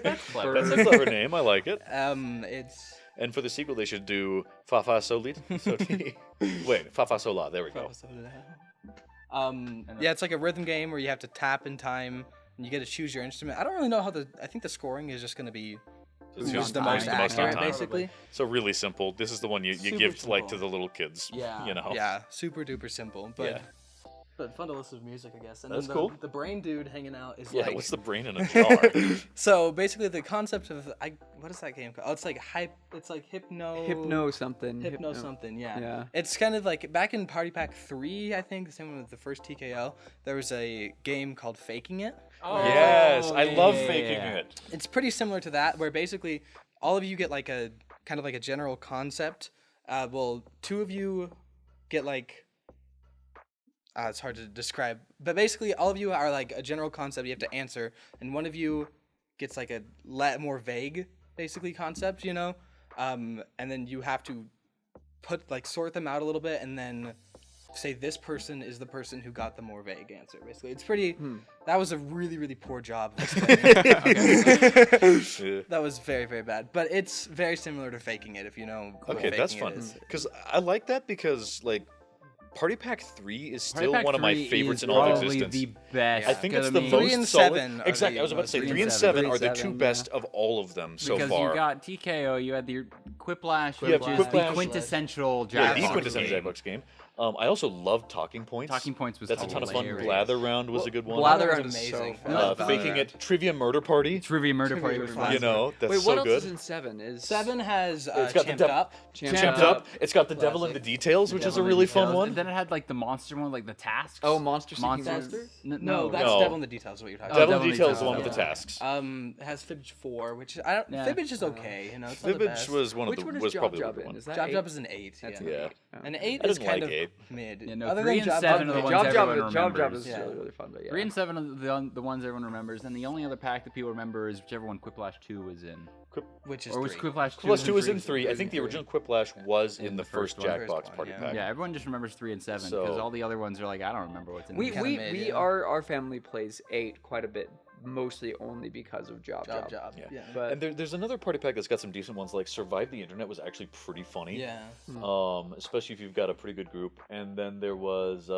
that's clever. That's a clever name. I like it. It's And for the sequel, they should do Fa Fa Sol Ti. Wait, Fa Fa Sol La. There we go. yeah, it's like a rhythm game where you have to tap in time and you get to choose your instrument. I don't really know how I think the scoring is just going to be who's the most on accurate, time. basically. So really simple. This is the one you Super give like to simple. the little kids. Yeah. You know. Yeah, super duper simple, but Yeah. but fun to listen to music, I guess. And That's then cool. The brain dude hanging out is Yeah. like What's the brain in a jar? so basically the concept of what is that game called? Oh, it's like Hypno something. Hypno something, yeah. Yeah. It's kind of like back in Party Pack 3, I think, the same one with the first TKO, there was a game called Faking It. Yes, I love yeah, faking yeah. it. It's pretty similar to that, where basically all of you get like a kind of like a general concept. Well, two of you get like it's hard to describe, but basically all of you are like a general concept you have to answer, and one of you gets like a more vague, basically concept, you know, and then you have to sort them out a little bit, and then say this person is the person who got the more vague answer. Basically, it's pretty. That was a really really poor job of explaining. Yeah. That was very very bad, but it's very similar to Faking It if you know. What Okay, that's Faking It fun. is. Because I like that because like Party Pack 3 is still Pack one of my 3 favorites is in all of probably existence. the best. I think Gonna it's the be- most 3 and solid. 7 are Exactly, the I was about to say most 3 and recent. 7 3 are and the 7, two yeah. best of all of them so because far. you got TKO, you had your Quiplash, Yeah, which is the Quiplash. quintessential Yeah, Jackbox the quintessential game. Jackbox game. I also love Talking Points. Talking Points was That's a ton of fun. hilarious. Blather Round was a good one. Blather That Round was is so amazing. fun. No, Faking It, Trivia Murder Party. Trivia Murder Party was fun. You know, that's Wait, so what else good. is in 7? Is 7 has It's got the Champed devil- Up. Champed Up. It's got the Devil in the Details, which is a really fun one. And then it had like the monster one, like the tasks. Oh, Monster Seeking Monsters? Monster? No, that's No. Devil in the Details. What you're talking Devil about. in the Devil Details is the one with the Yeah. tasks. It has Fibbage 4, which I don't. Yeah. Fibbage is okay. You know, it's not the Fibbage best. was one of Which the one is was Job probably the Job good in? one. Is that Job 8? Job is an 8. That's yeah. an Yeah. 8. Oh. An 8 I is didn't kind like of 8. mid. Yeah, no, Other 3 than and 7 are the ones Job Job, everyone Job Job remembers. is Yeah. really, really fun, but yeah. 3 and 7 are the ones everyone remembers, and the only other pack that people remember is whichever one Quiplash 2 was in. Which is Or was 3. Quiplash 2? Quiplash 2 is three? in 3. I think the original Quiplash was in the first one. Jackbox First one, Party yeah. Pack. Yeah, everyone just remembers 3 and 7 So- because all the other ones are like, I don't remember what's in We them. we mid, we yeah. our family plays 8 quite a bit, mostly only because of Job Job Job. Job. Yeah. But And there's another party pack that's got some decent ones, like Survive the Internet was actually pretty funny. Yeah. Especially if you've got a pretty good group. And then there was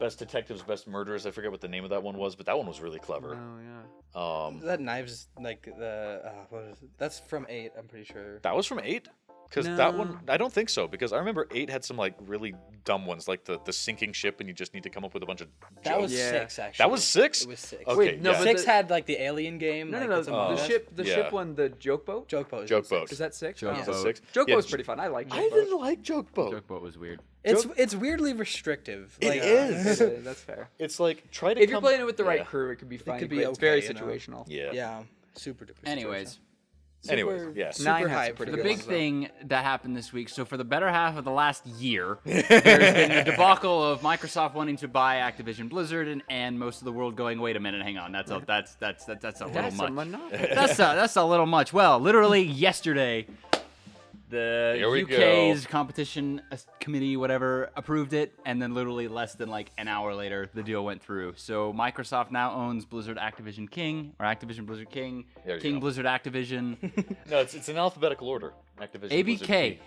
Best Detectives, Best Murderers. I forget what the name of that one was, but that one was really clever. oh yeah. That knives like the what is it? That's from 8. I'm pretty sure. That was from 8? Because that one, I don't think so. Because I remember 8 had some like really dumb ones, like the sinking ship, and you just need to come up with a bunch of That was jokes. 6 actually. That was 6? It was 6. Okay, Wait, no, yeah. but 6 the- had like the alien game. No, like, no, it's no. among The Us. the yeah. ship one, the joke boat. Joke Boat. Joke Boat. Is that 6? Joke Is Boat. that 6? Joke Yeah, boat's pretty fun. I like Joke I Boat. didn't like Joke Boat. Joke Boat was weird. It's weirdly restrictive. It Like, is. That's fair. It's like, try to If you're come... playing it with the right Yeah. crew, it could be fun. could be but it's very okay, you know? situational. Yeah. Yeah. Super duper. Anyways, Anyways, yes. Super 9 has some hype pretty for the good big ones, thing that happened this week, so for the better half of the last year, there's been a debacle of Microsoft wanting to buy Activision Blizzard and most of the world going, wait a minute, hang on, that's a little That's a much. monopoly. That's a little much. Well, literally yesterday, the Here we UK's go. competition committee, whatever, approved it, and then literally less than like an hour later, the deal went through. So Microsoft now owns Blizzard Activision King, or Activision Blizzard King, There you King go. Blizzard Activision. No, it's in alphabetical order. Activision Blizzard ABK King.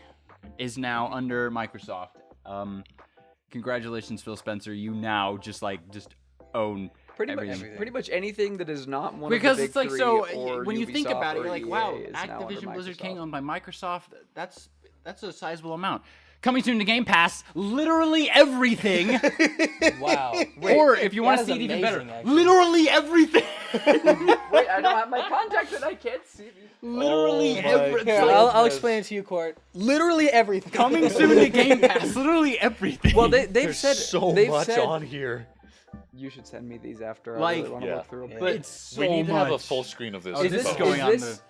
is now under Microsoft. Congratulations, Phil Spencer. You now just own everything. Pretty much anything that is not one Because of the big it's like three so or when you think Ubisoft about it, or you're like, EA wow, is now under Activision Blizzard King Microsoft. owned by Microsoft. That's a sizable amount. Coming soon to Game Pass, literally everything. Wow. Or if you want that to is see it even better, amazing, actually. literally everything. Wait, I don't have my contact and I can't see. Literally Oh my everything. Here, I'll explain it to you, Court. Literally everything. Coming soon to Game Pass, literally everything. Well, they've There's said so they've much said, on here. You should send me these after. Like- I really want to Yeah. look through them. but But it's so We need to have a much. full screen of this. Oh, is this this is going on this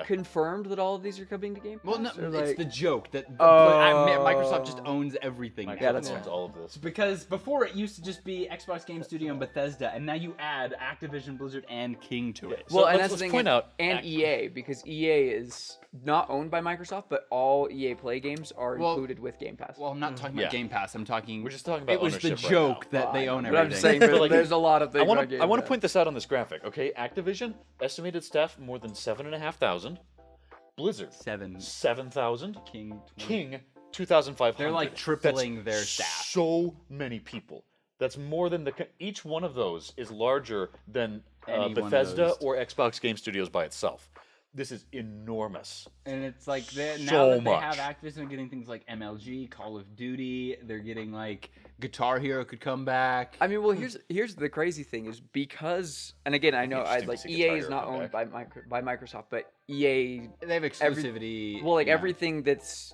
confirmed that all of these are coming to Game Pass? Well, no, Or, it's like- the joke that Oh. Microsoft just owns everything. Microsoft now. that's owns all of this. Because before it used to just be Xbox Game Studio and Bethesda, and now you add Activision, Blizzard, and King to it. Well, So and let's- that's the let's thing. point out and EA, because EA is not owned by Microsoft, but all EA Play games are included with Game Pass. Well, I'm not talking about Game Pass. I'm talking. We're just talking about It was the ownership right joke now. that they own but everything. I'm saying But, like, there's a lot of things. I want on Game to Pass. point this out on this graphic, okay? Activision estimated staff more than 7,500. Blizzard 7,000. King. 20. King 2,500. They're like tripling That's their staff. So many people. That's more than each one of those is larger than Any one of Bethesda those. or Xbox Game Studios by itself. This is enormous. And it's like now So that they much. have Activision, they're getting things like MLG, Call of Duty. They're getting like Guitar Hero could come back. I mean, well, here's the crazy thing is because, and again, I know Interesting to see EA Guitar is Hero not come owned back. by Microsoft, but EA, They have exclusivity. well, like yeah. everything that's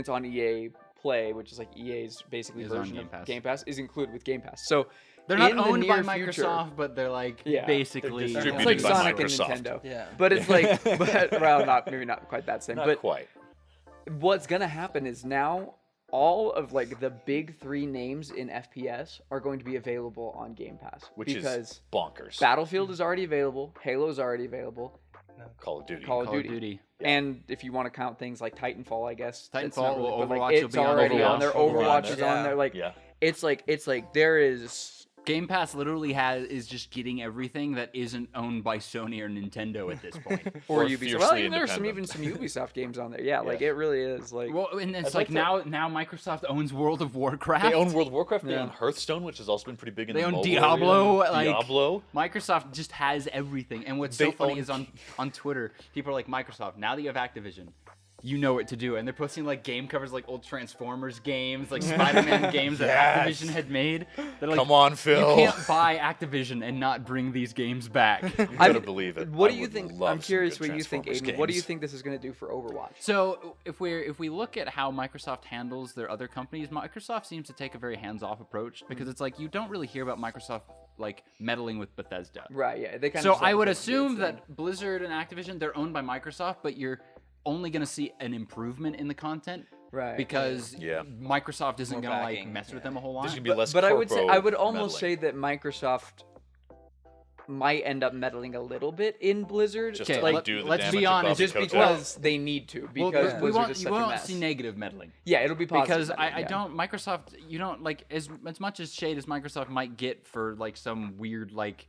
on EA Play, which is like EA's basically Is on version Game of Pass. Game Pass, is incled with Game Pass. So They're not in the owned by near future- Microsoft, but they're like Yeah. basically. They're It's like distributed by Sonic Microsoft. and Nintendo. Yeah. But it's like, maybe not quite that same. Not but quite. what's gonna happen is now all of like the big three names in FPS are going to be available on Game Pass, Which because is bonkers. Battlefield is already available, Halo is already available, Call of Duty. Call of Call of Duty. Duty. And if you want to count things like Titanfall, I guess that's Titanfall, not really, but, Overwatch like, will it's be on already there. on there. Overwatch Overwatch is yeah. on there. Like Yeah. it's like there is. Game Pass literally is just getting everything that isn't owned by Sony or Nintendo at this point. Or Or Ubisoft. fiercely Well, even there's some independent. Ubisoft games on there. Yeah, like it really is. Like Well, and it's I'd like like now Microsoft owns World of Warcraft. They own World of Warcraft. They Yeah. own Hearthstone, which has also been pretty big in They the own mobile Diablo, area. like- Diablo. Microsoft just has everything. And what's so They funny own- is on Twitter, people are like, Microsoft, now that you have Activision, you know what to do. And they're posting like game covers, like old Transformers games, like Spider-Man games that Yes. Activision had made. They're like, Come on, Phil. You can't buy Activision and not bring these games back. You gotta believe it. what I do you would think? love I'm some curious good what you think, Transformers Aidan. What do you games. think this is going to do for Overwatch? So if we look at how Microsoft handles their other companies, Microsoft seems to take a very hands-off approach because it's like you don't really hear about Microsoft like meddling with Bethesda. Right. Yeah. They kind So of. I would assume that Blizzard and Activision, they're owned by Microsoft, but you're only going to see an improvement in the content. Right. Because Yeah. Microsoft isn't More going to like backing, mess with them a whole lot. There's gonna be less. But I would say corpo I would almost meddling. say that Microsoft might end up meddling a little bit in Blizzard. Just Okay, to let- do the let's damage be above honest, the just coattails. because they need to. Well, Because we Blizzard won't, is you such a won't mess. see negative meddling. Yeah, it'll be positive. Because meddling, I yeah. don't Microsoft, you don't like as much as shade as Microsoft might get for like some weird like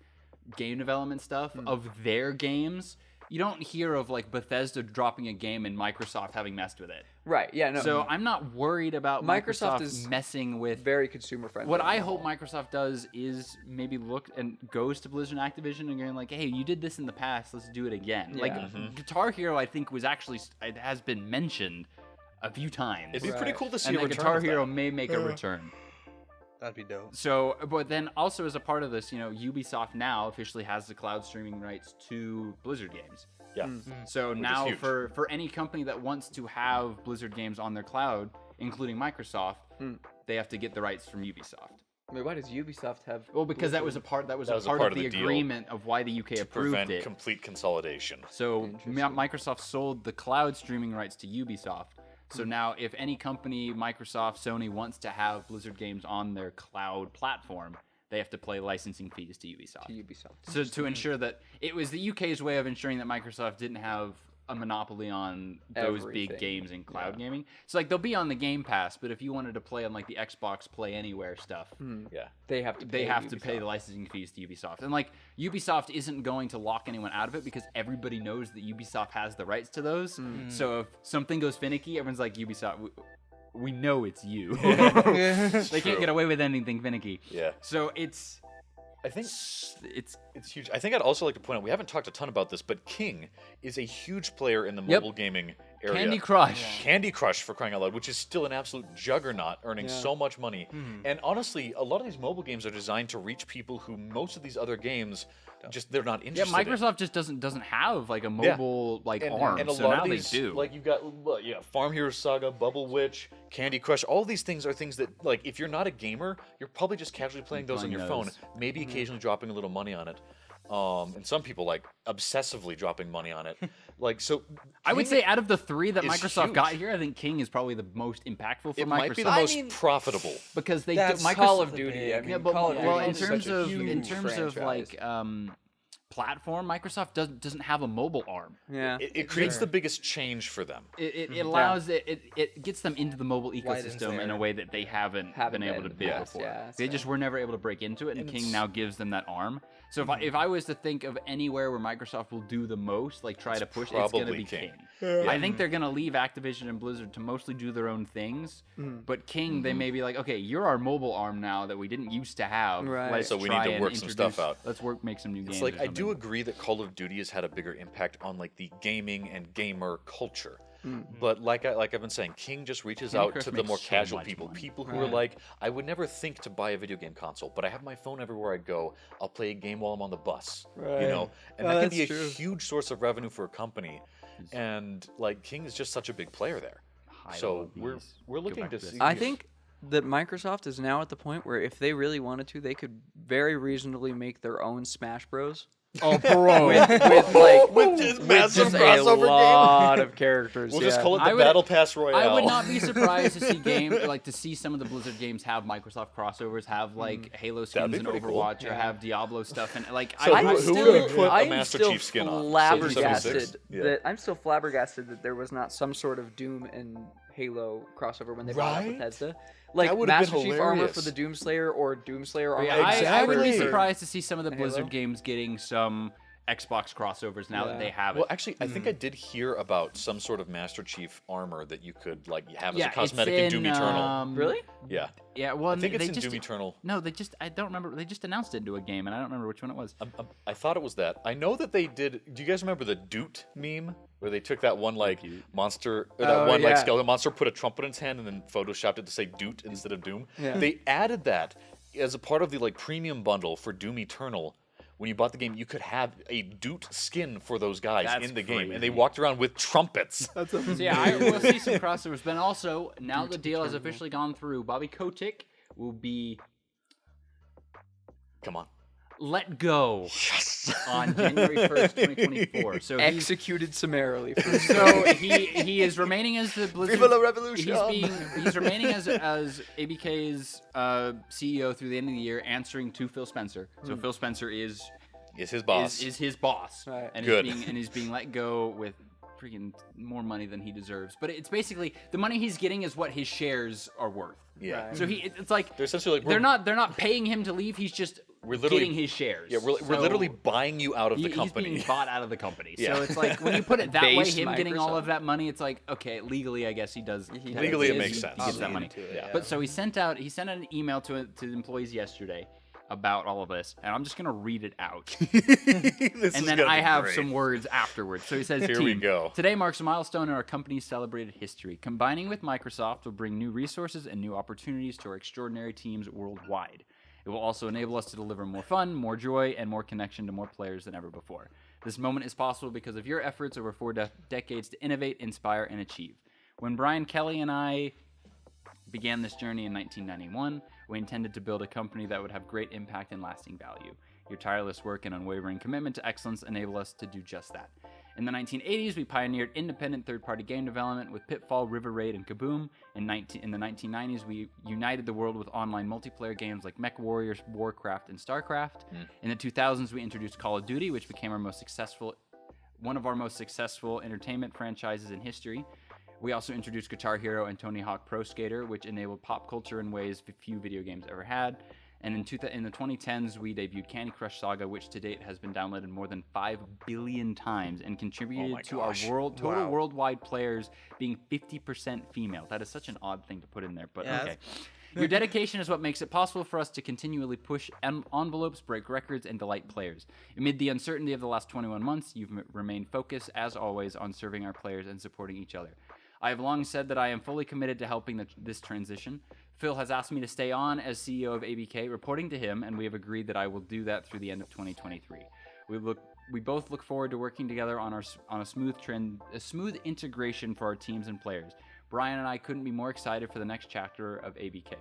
game development stuff of their games. You don't hear of like Bethesda dropping a game and Microsoft having messed with it. Right. Yeah. No. So I'm not worried about Microsoft Microsoft is messing with. very consumer friendly. What I hope Microsoft does is maybe look and goes to Blizzard and Activision and going like, "Hey, you did this in the past. Let's do it again." Yeah. Like Guitar Hero, I think was actually it has been mentioned a few times, It'd be pretty Right. cool to see and a that return Guitar of that. Hero may make a return. That'd be dope. So, but then also as a part of this, Ubisoft now officially has the cloud streaming rights to Blizzard games. Yeah. So now huge. for any company that wants to have Blizzard games on their cloud, including Microsoft, they have to get the rights from Ubisoft. Wait, why does Ubisoft have? Well, because that was a part of the deal agreement of why the UK approved Prevent it. complete consolidation. So Microsoft sold the cloud streaming rights to Ubisoft. So now if any company, Microsoft, Sony wants to have Blizzard games on their cloud platform, they have to pay licensing fees to Ubisoft. So to ensure that it was the UK's way of ensuring that Microsoft didn't have a monopoly on those big Everything. games in cloud gaming. So like they'll be on the Game Pass, but if you wanted to play on like the Xbox Play Anywhere stuff, Yeah. They have to. they pay have to Ubisoft. pay the licensing fees to Ubisoft. And like Ubisoft isn't going to lock anyone out of it because everybody knows that Ubisoft has the rights to those. So if something goes finicky, everyone's like, Ubisoft, we know it's you. They can't get away with anything finicky. Yeah. So it's I think it's it's huge. I think I'd also like to point out, we haven't talked a ton about this, but King is a huge player in the mobile gaming area. Candy Crush. Candy Crush, for crying out loud, which is still an absolute juggernaut, earning so much money. And honestly, a lot of these mobile games are designed to reach people who most of these other games they're not Yeah, interested in. Microsoft just doesn't have like a mobile like arm. And a so lot now of these, they do. like you've got Farm Hero Saga, Bubble Witch, Candy Crush. All these things are things that, like, if you're not a gamer, you're probably just casually playing those on playing your phone. those. Maybe occasionally dropping a little money on it. and some people like obsessively dropping money on it. Like, so I would King say out of the 3 that is Microsoft huge. got here, I think King is probably the most impactful for it Microsoft. might be the most profitable. because they That's Microsoft, Call of Duty. I big. mean, yeah, but Call of well, Duty in is terms such a of huge franchise. like platform, Microsoft doesn't have a mobile arm. Yeah. It creates the biggest change for them. It allows it gets them into the mobile Widens ecosystem in a their- way that they haven't been able to been be in the past, before. yeah, They so. just were never able to break into it, and King it's- now gives them that arm. So if I was to think of anywhere where Microsoft will do the most, like try to push, it's going to probably be King. King. I think they're going to leave Activision and Blizzard to mostly do their own things, but King they may be like, okay, you're our mobile arm now that we didn't used to have. Right. Let's So we try need to and work some stuff introduce- out. Let's make some new games. It's like or I do something. agree that Call of Duty has had a bigger impact on like the gaming and gamer culture. But like I've been saying, King just reaches Candy out Crush to the makes more so casual much people, money. people who are like, I would never think to buy a video game console, but I have my phone everywhere I go. I'll play a game while I'm on the bus, you know, and that can be a huge source of revenue for a company. And like King is just such a big player there. So we're looking to see. I think that Microsoft is now at the point where if they really wanted to, they could very reasonably make their own Smash Bros. Oh, bro. with just massive Just a crossover game. lot of characters. We'll just call it I the would- Battle Pass Royale. I would not be surprised to see some of the Blizzard games have Microsoft crossovers, have like Halo skins be in pretty cool. Overwatch, or have Diablo stuff, and like So I'm who still, would put a I'm Master still Chief skin on? flabbergasted 76? Yeah. that I'm still flabbergasted that there was not some sort of Doom and Halo crossover when they brought out Right? Bethesda. Like That would've been Master Chief armor hilarious. for the Doomslayer or Doomslayer armor. Yeah, for I would be Exactly. surprised to see some of the Blizzard Halo? games getting some Xbox crossovers now that Yeah. they have it. Well, actually, I think I did hear about some sort of Master Chief armor that you could like have as yeah, a cosmetic it's in Doom Eternal. Really? Yeah, Yeah, well, I think it's they in just, Doom Eternal. No, I don't remember. They just announced it into a game, and I don't remember which one it was. I thought it was that. I know that they did. Do you guys remember the Doot meme where they took that one like monster, or that Oh, one like yeah. skeleton monster, put a trumpet in its hand, and then photoshopped it to say Doot instead of Doom? Yeah. They added that as a part of the like premium bundle for Doom Eternal. When you bought the game, you could have a Doot skin for those guys That's in the game, and they crazy. walked around with trumpets. So yeah, I will see some crossovers. But also, now the deal has officially gone through. Bobby Kotick will be Come on. let go on January 1st, 2024. So he's, Executed summarily. so he is remaining as the Blizzard. Viva la revolution! He's remaining as ABK's CEO through the end of the year, answering to Phil Spencer. So Phil Spencer is his boss. is his boss, Right. and Good. he's being let go with freaking more money than he deserves. But it's basically the money he's getting is what his shares are worth. Yeah. Right. So it's like They're essentially like they're not paying him to leave. He's just We're literally- getting his shares. Yeah, we're So literally buying you out of the he's company. being bought out of the company. Yeah. So it's like when you put it that way, Base him getting all Microsoft. of that money, it's like okay, legally, I guess he does. Legally, it makes sense. He gets that money. Yeah. But so he sent out an email to the employees yesterday about all of this, and I'm just gonna read it out. And then I have some words afterwards. So he says, Here we "Team, go. Today marks a milestone in our company's celebrated history. Combining with Microsoft will bring new resources and new opportunities to our extraordinary teams worldwide. It will also enable us to deliver more fun, more joy, and more connection to more players than ever before. This moment is possible because of your efforts over 4 decades to innovate, inspire, and achieve. When Brian Kelly and I began this journey in 1991, we intended to build a company that would have great impact and lasting value. Your tireless work and unwavering commitment to excellence enable us to do just that. In the 1980s, we pioneered independent third-party game development with Pitfall, River Raid, and Kaboom. In the 1990s, we united the world with online multiplayer games like Mech Warriors, Warcraft, and StarCraft. In the 2000s, we introduced Call of Duty, which became one of our most successful entertainment franchises in history. We also introduced Guitar Hero and Tony Hawk Pro Skater, which enabled pop culture in ways few video games ever had. And in the 2010s, we debuted Candy Crush Saga, which to date has been downloaded more than 5 billion times and contributed to our total worldwide players being 50% female. That is such an odd thing to put in there, but Yeah. okay. Your dedication is what makes it possible for us to continually push envelopes, break records, and delight players. Amid the uncertainty of the last 21 months, you've remained focused, as always, on serving our players and supporting each other. I have long said that I am fully committed to helping this transition. Phil has asked me to stay on as CEO of ABK, reporting to him, and we have agreed that I will do that through the end of 2023. We both look forward to working together on a smooth integration for our teams and players. Brian and I couldn't be more excited for the next chapter of ABK.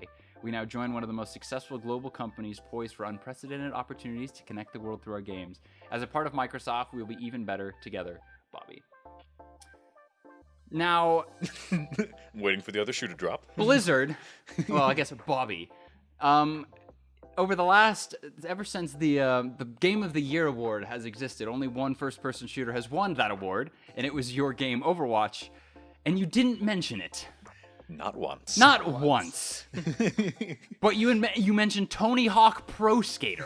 We now join one of the most successful global companies poised for unprecedented opportunities to connect the world through our games. As a part of Microsoft, we will be even better together, Bobby. Now, I'm waiting for the other shoe to drop. Blizzard, well, I guess Bobby, over the ever since the Game of the Year award has existed, only one first-person shooter has won that award, and it was your game, Overwatch, and you didn't mention it. Not once. Not once. But you mentioned Tony Hawk Pro Skater.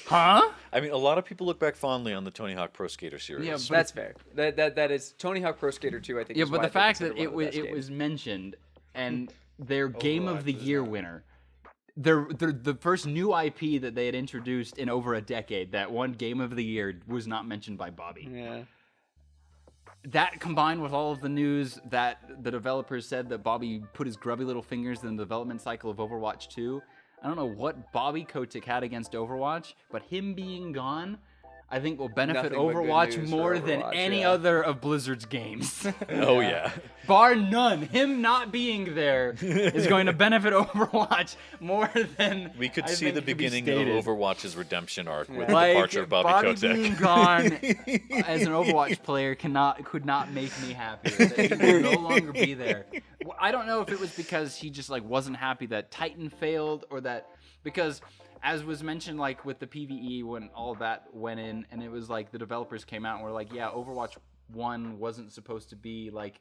Huh? I mean, a lot of people look back fondly on the Tony Hawk Pro Skater series. Yeah, that's fair. That is Tony Hawk Pro Skater 2, I think. Yeah, is but why the I think fact it's that it one of the best was games. mentioned and their Game of the Year winner, the first new IP that they had introduced in over a decade, that one Game of the Year was not mentioned by Bobby. Yeah. That combined with all of the news that the developers said that Bobby put his grubby little fingers in the development cycle of Overwatch 2, I don't know what Bobby Kotick had against Overwatch, but him being gone, I think will benefit Nothing but good Overwatch news for more than Overwatch, any yeah. other of Blizzard's games. Oh, yeah. Bar none, him not being there is going to benefit Overwatch more than We could I see think the could be beginning stated. of Overwatch's redemption arc with the Like, departure of Bobby Kotick. being gone as an Overwatch player could not make me happier. That he would no longer be there. I don't know if it was because he just like wasn't happy that Titan failed, or that because as was mentioned like with the PvE when all that went in, and it was like the developers came out and were like, yeah, Overwatch 1 wasn't supposed to be like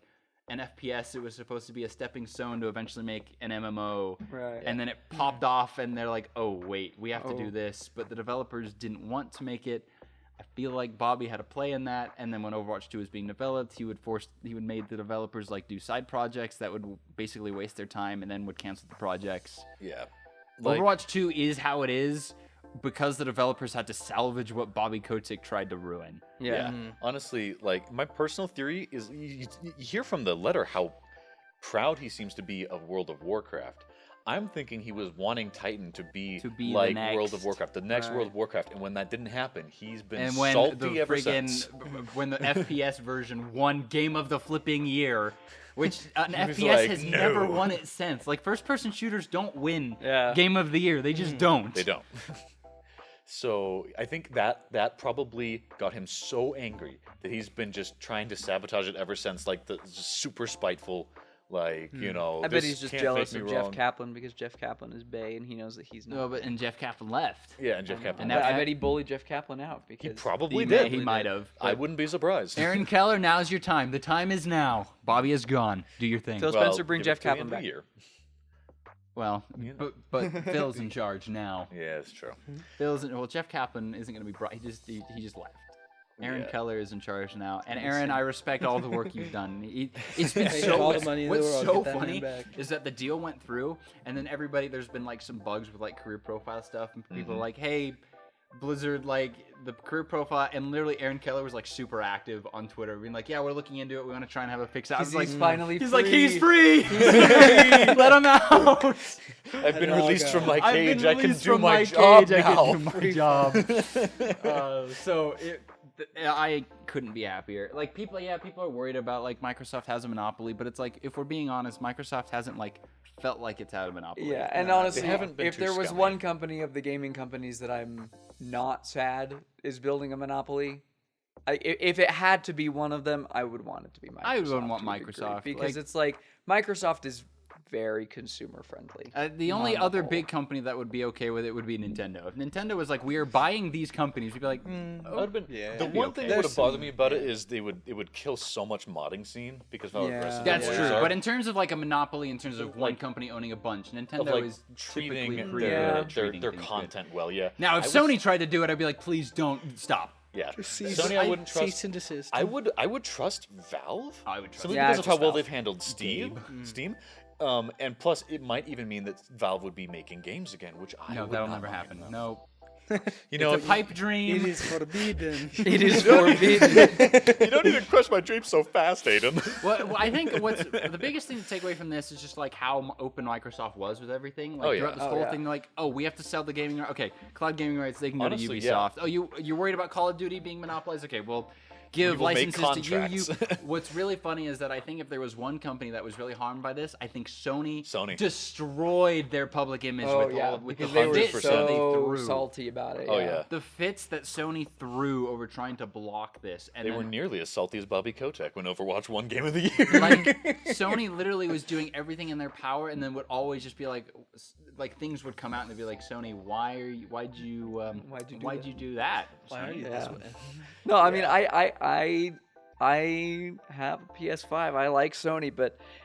an FPS, it was supposed to be a stepping stone to eventually make an MMO. Right. And then it popped off and they're like, oh wait, we have to Oh. do this. But the developers didn't want to make it. I feel like Bobby had a play in that, and then when Overwatch 2 was being developed, he would make the developers like do side projects that would basically waste their time and then would cancel the projects. Yeah. Overwatch 2 is how it is because the developers had to salvage what Bobby Kotick tried to ruin. Yeah. Honestly, like, my personal theory is you hear from the letter how proud he seems to be of World of Warcraft. I'm thinking he was wanting Titan to be the like next. World of Warcraft, the next Right. World of Warcraft, and when that didn't happen, he's been And when salty the ever friggin' since. when the FPS version won Game of the Flipping Year, which an He was FPS like, has "No." never won it since. Like first-person shooters don't win Yeah. Game of the Year; they just don't. They don't. So I think that probably got him so angry that he's been just trying to sabotage it ever since. Like the just super spiteful, like you know. I bet this he's just can't jealous make of me Jeff wrong. Kaplan because Jeff Kaplan is Bay and he knows that he's not. No, but and Jeff Kaplan left. Yeah, and Jeff Kaplan. And now- I bet he bullied Jeff Kaplan out because He probably He did. might have. I wouldn't be surprised. Aaron Keller, now's your time. The time is now. Bobby is gone. Do your thing. Phil Well, Spencer, bring give Jeff it to the end Kaplan of the back. year. Well, but Phil's in charge now. Yeah, it's true. Jeff Kaplan isn't going to be brought. He just left. Aaron Yeah. Keller is in charge now, and Aaron, I respect all the work you've done. It's been Take so. all the money in the What's world, so get that man funny back. is that the deal went through, and then there's been like some bugs with like career profile stuff, and people are like, "Hey, Blizzard, like the career profile," and literally Aaron Keller was like super active on Twitter, being like, "Yeah, we're looking into it. We want to try and have a fix out." I was like, He's finally He's free. like, he's free. Let him out. I've been all released go. from my I've been cage. I can released do from my job cage. now. I can do my job. I couldn't be happier. Like people are worried about like Microsoft has a monopoly, but it's like if we're being honest, Microsoft hasn't like felt like it's had a monopoly. Yeah, and honestly, haven't been if too there was scummy. one company of the gaming companies that I'm not sad is building a monopoly, if it had to be one of them, I would want it to be Microsoft. I would want to a degree, Microsoft, because like- it's like Microsoft is very consumer friendly. The only On the other whole. big company that would be okay with it would be Nintendo. If Nintendo was like, we are buying these companies, we'd be like, Yeah. The be one okay. thing that would There's have bothered me about it is it would kill so much modding scene because of how Yeah. aggressive that's the true. modders are. But in terms of like a monopoly, in terms of one like- company owning a bunch, of Nintendo like is treating typically pretty their good their, at treating their things good. content well. Yeah. Now, if I Sony would, tried to do it, I'd be like, please don't stop. yeah, Cease- Sony, I wouldn't trust. Cease and desist. I would trust Valve. I would trust simply Yeah, because of how just well Valve. they've handled Steam. And plus, it might even mean that Valve would be making games again, which I No, would that'll not never mind happen. about. No, You know, it's a pipe dream. It is forbidden. It is forbidden. you don't need to crush my dreams so fast, Aidan. Well, I think what's the biggest thing to take away from this is just like how open Microsoft was with everything. Like Oh, yeah. throughout this Oh, whole yeah. thing, like, oh, we have to sell the gaming rights. Okay, cloud gaming rights, they can go Honestly, to yeah. Ubisoft. Oh, you're worried about Call of Duty being monopolized? Okay, well, give People make licenses to you. contracts. What's really funny is that I think if there was one company that was really harmed by this, I think Sony Sony. destroyed their public image Oh with yeah, all with the because they were fits that they so threw. salty about it. Oh yeah. The fits that Sony threw over trying to block this, and They then, were nearly as salty as Bobby Kotick when Overwatch won Game of the Year. like Sony literally was doing everything in their power, and then would always just be like things would come out and they'd be like, Sony, why'd you do that? Why are you Yeah. this way? No, I mean, I have a PS5. I like Sony,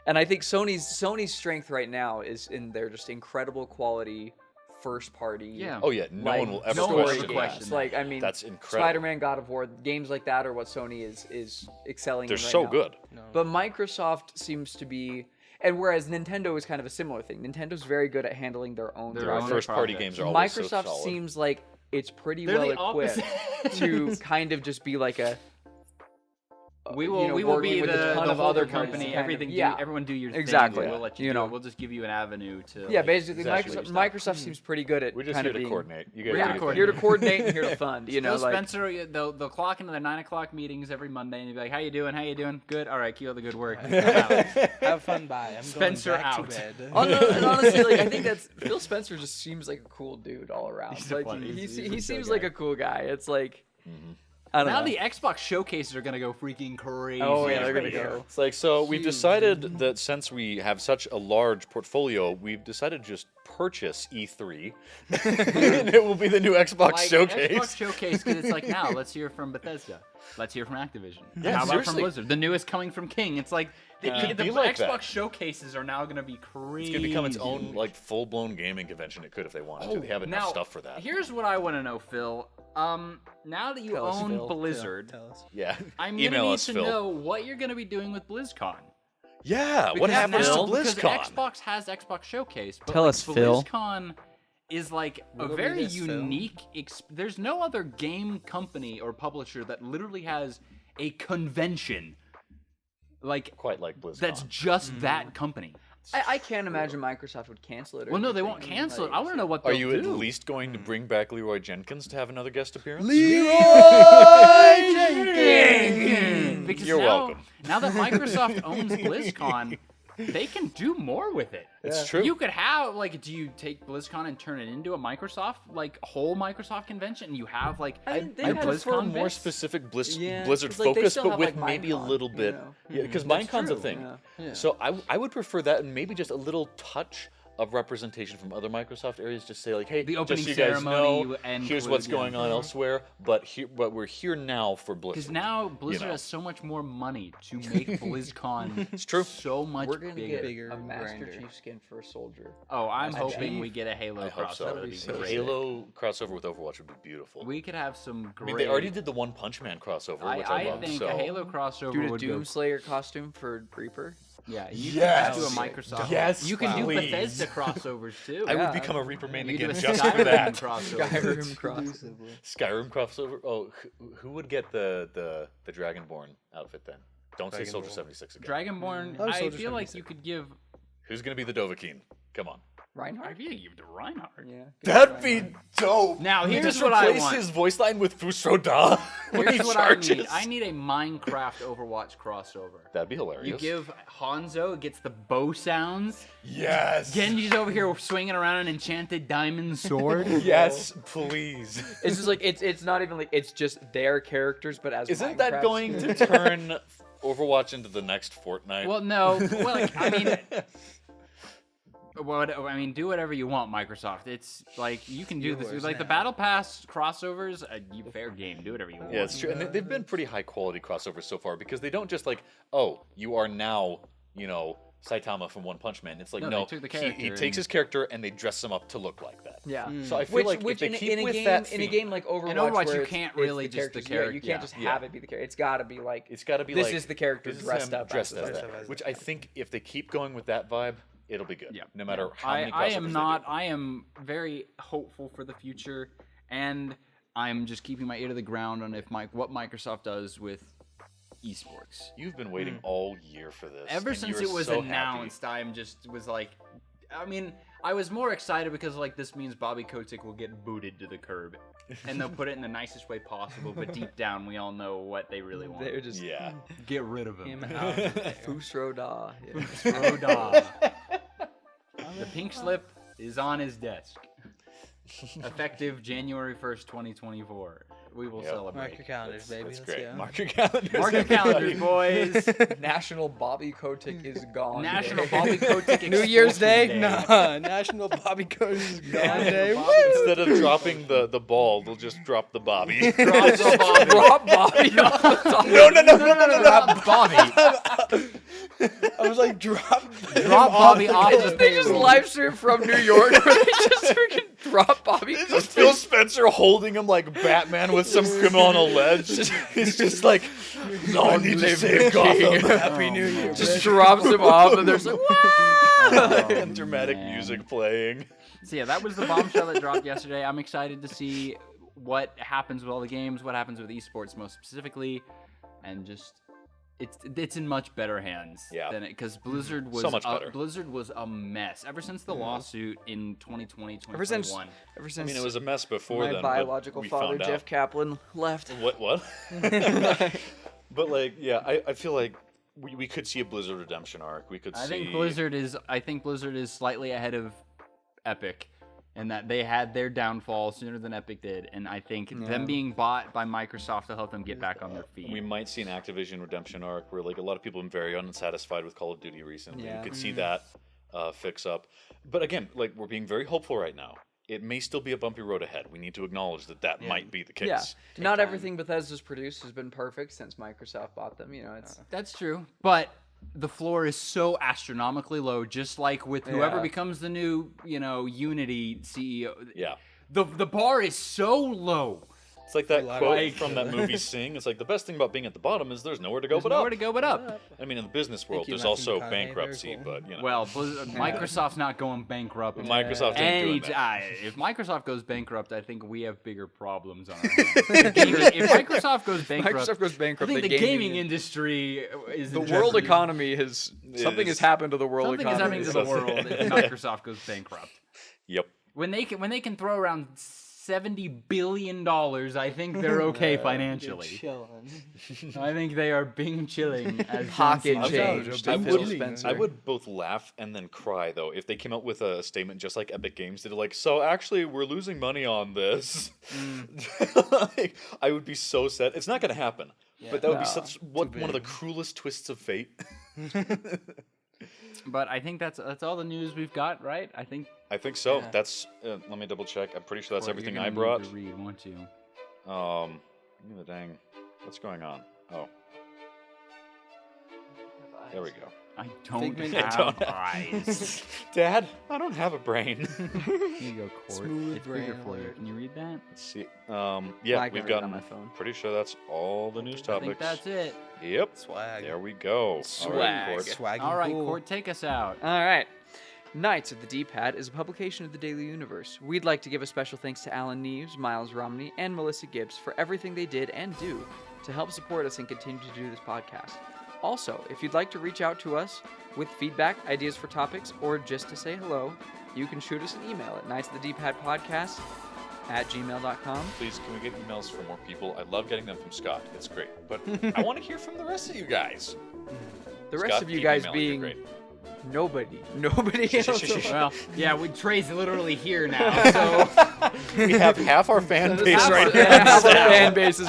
and I think Sony's strength right now is in their just incredible quality first party. Yeah. Oh yeah, no like, one will ever no one will question ever that. question games. Like, I mean, That's incredible. Spider-Man, God of War, games like that are what Sony is excelling They're in right so now. good. But Microsoft seems to be, and whereas Nintendo is kind of a similar thing. Nintendo's very good at handling their own Their projects. own First party projects. games are always so Microsoft solid. seems like it's pretty They're well the equipped opposite. to kind of just be like a. We will working be with a the ton of other other companies company. kind of- Everything, yeah. everyone do your Exactly. thing. We'll let you, You do know. it. We'll just give you an avenue to. Yeah, like, basically, exactly your Microsoft, stuff. Microsoft seems pretty good at We're just kind here of to being. coordinate. You guys We're do here to your coordinate. Here to coordinate and here to fund. You know, Phil like Spencer, they'll clock into their 9 o'clock meetings every Monday and they'll be like, "How you doing? How you doing? Good. All right, keep up the good work." I'm out. Have fun, bye. I'm Spencer going back out. to bed. and honestly, like I think that's Phil Spencer just seems like a cool dude all around. He's a Like funny- he he's a he chill seems guy. like a cool guy. It's like I don't Now know. the Xbox showcases are gonna go freaking crazy. Oh, yeah, they're every gonna year. go. It's like, so we've decided that since we have such a large portfolio, we've decided to just purchase E3. And it will be the new Xbox Like, showcase. Xbox Showcase, because it's like, now let's hear from Bethesda. Let's hear from Activision. Yeah, How about seriously. from Blizzard? The newest coming from King. It's like the could the be like Xbox that. Showcases are now going to be crazy. It's going to become its own like full-blown gaming convention. It could if they wanted to. They have enough Now, stuff for that. Here's what I want to know, Phil. Now that you Tell us, own Phil. Blizzard, Tell us. Yeah. I'm going to Email need us, to Phil. know what you're going to be doing with BlizzCon. Yeah. What Because happens to now- because BlizzCon? Xbox has Xbox Showcase, but Tell like, us, Phil. BlizzCon is like a What'll be very this, Phil? unique. There's no other game company or publisher that literally has a convention like Quite like BlizzCon. that's just that company. I can't imagine Microsoft would cancel it. Or Well, no, they anything. won't cancel it. Like, I want to know what Are they'll you do. at least going to bring back Leroy Jenkins to have another guest appearance? Because You're now, welcome. now that Microsoft owns BlizzCon, they can do more with it. It's true. You could have like, do you take BlizzCon and turn it into a Microsoft like whole Microsoft convention? And you have like I think they I have prefer BlizzCon more bits? specific Yeah, Blizzard 'cause, like, they focus, still but have, with like, maybe a Minecon, little you bit. know? Yeah, because That's Minecon's a true, thing. yeah. So I would prefer that and maybe just a little touch of representation from other Microsoft areas. Just say like, hey, The just opening so you guys ceremony know, and here's include- what's yeah. going on elsewhere, but we're here now for Because Blizzard. now Blizzard know. has so much more money to make BlizzCon It's true. so much We're gonna bigger. get Bigger, a Master grander. Chief skin for a soldier. Oh, I'm Master hoping Chief. we get a Halo I hope so. crossover. That'd be so great. Halo crossover with Overwatch would be beautiful. We could have some great. I mean, they already did the One Punch Man crossover, which I, I love. think so a Halo crossover Dude, a would go. Doomslayer costume for Reaper. Yeah, you Yes. can just do a Microsoft. Yes, you can do please. Bethesda crossovers too. I Yeah. would become a Reaper main You do again a just for Skyrim that. crossover. Skyrim cross. Skyrim crossover. Oh, who would get the Dragonborn outfit then? Don't say Soldier Dragonborn. 76 again. Dragonborn. Oh, I Soldier feel like 76. you could give. Who's gonna be the Dovahkiin? Come on. I Reinhardt. feel like you give it to Reinhardt. Yeah. That'd be dope. Now, You here's just what I replace want. his voice line with Fusoda when he Here's what charges. I need. I need a Minecraft Overwatch crossover. That'd be hilarious. You give Hanzo gets the bow sounds. yes. Genji's over here swinging around an enchanted diamond sword. Yes, please. It's just like it's not even like it's just their characters, but as Isn't that Minecraft going skins. to turn Overwatch into the next Fortnite? Well, no. Well, like, I mean, do whatever you want, Microsoft. It's like you can do this. Yours Like the now. Battle Pass crossovers, fair game. Do whatever you want. Yeah, it's true. And they've been pretty high quality crossovers so far because they don't just like, oh, you are now, Saitama from One Punch Man. It's like, No, no, they took the he character takes and- his character and they dress him up to look like that. Yeah. So I feel like which if they keep in a with game that in a theme, game like Overwatch, In Overwatch, where you it's- can't it's really just the characters, character- you can't just yeah. have it be the character. It's got to be like it's got to be this like is the character this is dressed him up dressed as as the- that. Which I think if they keep going with that vibe, it'll be good. Yeah. No matter how I many crossovers am they not. do. I am very hopeful for the future, and I'm just keeping my ear to the ground on what Microsoft does with esports. You've been waiting all year for this. Ever and since you it are was so happy. announced, I'm just was like, I mean, I was more excited because like this means Bobby Kotick will get booted to the curb, and they'll put it in the nicest way possible. But deep down, we all know what they really want. They're just Get rid of him. Fusroda. Yeah. Froda. The pink slip is on his desk. Effective January 1st, 2024. We will celebrate. Mark your calendars, baby. That's Let's great. go. Mark your calendars. Mark your calendars, boys. National Bobby Kotick is gone. National Bobby Kotick New Year's Expulsion Day? Nah. National Bobby Coach is gone day. Instead of dropping the ball, they'll just drop the Bobby. Drop the Bobby. Drop Bobby off the top. No. Drop Bobby. I was like, drop Bobby off the They just payroll. live stream from New York where they just freaking drop Bobby. It's just Phil Spencer holding him like Batman with some criminal on a ledge. It's just like, no, I need to save Gotham. Happy New Year. Just drops him off and there's like, And dramatic music playing. So yeah, that was the bombshell that dropped yesterday. I'm excited to see what happens with all the games, what happens with esports most specifically, and just it's in much better hands than it, because Blizzard was So much better. Blizzard was a mess ever since the lawsuit in 2020, ever since 2021. ever I mean, since it was a mess before my then. biological but we father found out. Jeff Kaplan left. What? But like, yeah, I feel like we could see a Blizzard redemption arc. We could I see. think Blizzard is slightly ahead of Epic, and that they had their downfall sooner than Epic did, and I think them being bought by Microsoft to help them get back on their feet. We might see an Activision redemption arc where like a lot of people have been very unsatisfied with Call of Duty recently. Yeah. We could see that fix up. But again, like we're being very hopeful right now. It may still be a bumpy road ahead. We need to acknowledge that might be the case. Yeah, not everything Bethesda's produced has been perfect since Microsoft bought them. You know, it's That's true, but the floor is so astronomically low. Just like with whoever Yeah. becomes the new, Unity CEO. Yeah. The bar is so low. It's like that lot quote of- from that movie Sing. It's like the best thing about being at the bottom is there's nowhere to go but Nowhere up. to go but up. I mean, in the business world, you, there's Matthew also McConaughey. bankruptcy, Very cool. but you know. Well, Microsoft's not going bankrupt. Microsoft ain't doing that. If Microsoft goes bankrupt, I think we have bigger problems on our hands. If Microsoft goes bankrupt, Microsoft goes bankrupt. I think the the gaming industry is the in world jeopardy. economy has something has happened to the world Something is economy. happening to the world if Microsoft goes bankrupt. Yep. When they can throw around $70 billion, I think they're okay financially. I think they are being chilling as Pocket Johnson change. said. I Phil would, Spencer. I would both laugh and then cry though if they came out with a statement just like Epic Games did, like, so actually we're losing money on this. Like, I would be so sad. It's not going to happen, but that would be one of the cruelest twists of fate. But I think that's all the news we've got, right? I think. I think so. That's let me double check. I'm pretty sure that's Court, everything you're I gonna brought. need to read, won't you? Give me the dang. What's going on? Oh, there we go. I don't Figment. have eyes. Dad, I don't have a brain. Here you go, Court. Smooth It's bigger brain for you. alert. Can you read that? Let's see. I Yeah, can we've read it on gotten. my phone. Pretty sure that's all the news I topics. think that's it. Yep. Swag. There we go. Swag. All right, Court. Swag. All right, cool. Court, take us out. All right. Knights of the D-Pad is a publication of the Daily Universe. We'd like to give a special thanks to Alan Neves, Miles Romney, and Melissa Gibbs for everything they did and do to help support us and continue to do this podcast. Also, if you'd like to reach out to us with feedback, ideas for topics, or just to say hello, you can shoot us an email at knightsofthedpadpodcast@gmail.com. Please, can we get emails from more people? I love getting them from Scott. It's great. But I want to hear from the rest of you guys. The rest Scott, of you keep guys emailing. You're being great. nobody else. Well, yeah, Trey's literally here now, so We have half our fan base Half right our- now. half our fan base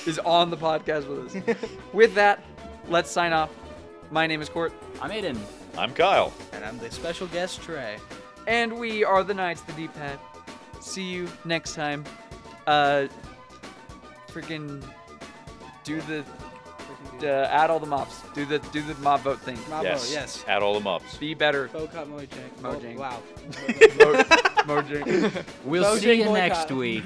is on the podcast with us. With that, let's sign off. My name is Cort, I'm Aidan. I'm Kyle. And I'm the special guest, Trey. and we are the Knights of the D-Pad. See you next time. Freaking do the add all the mobs. Do the mob vote thing. Bravo, yes. Add all the mobs. Be better. Boycott Mojang. Mojang. Oh, wow. Mojang. We'll Voting see you boycott. next week.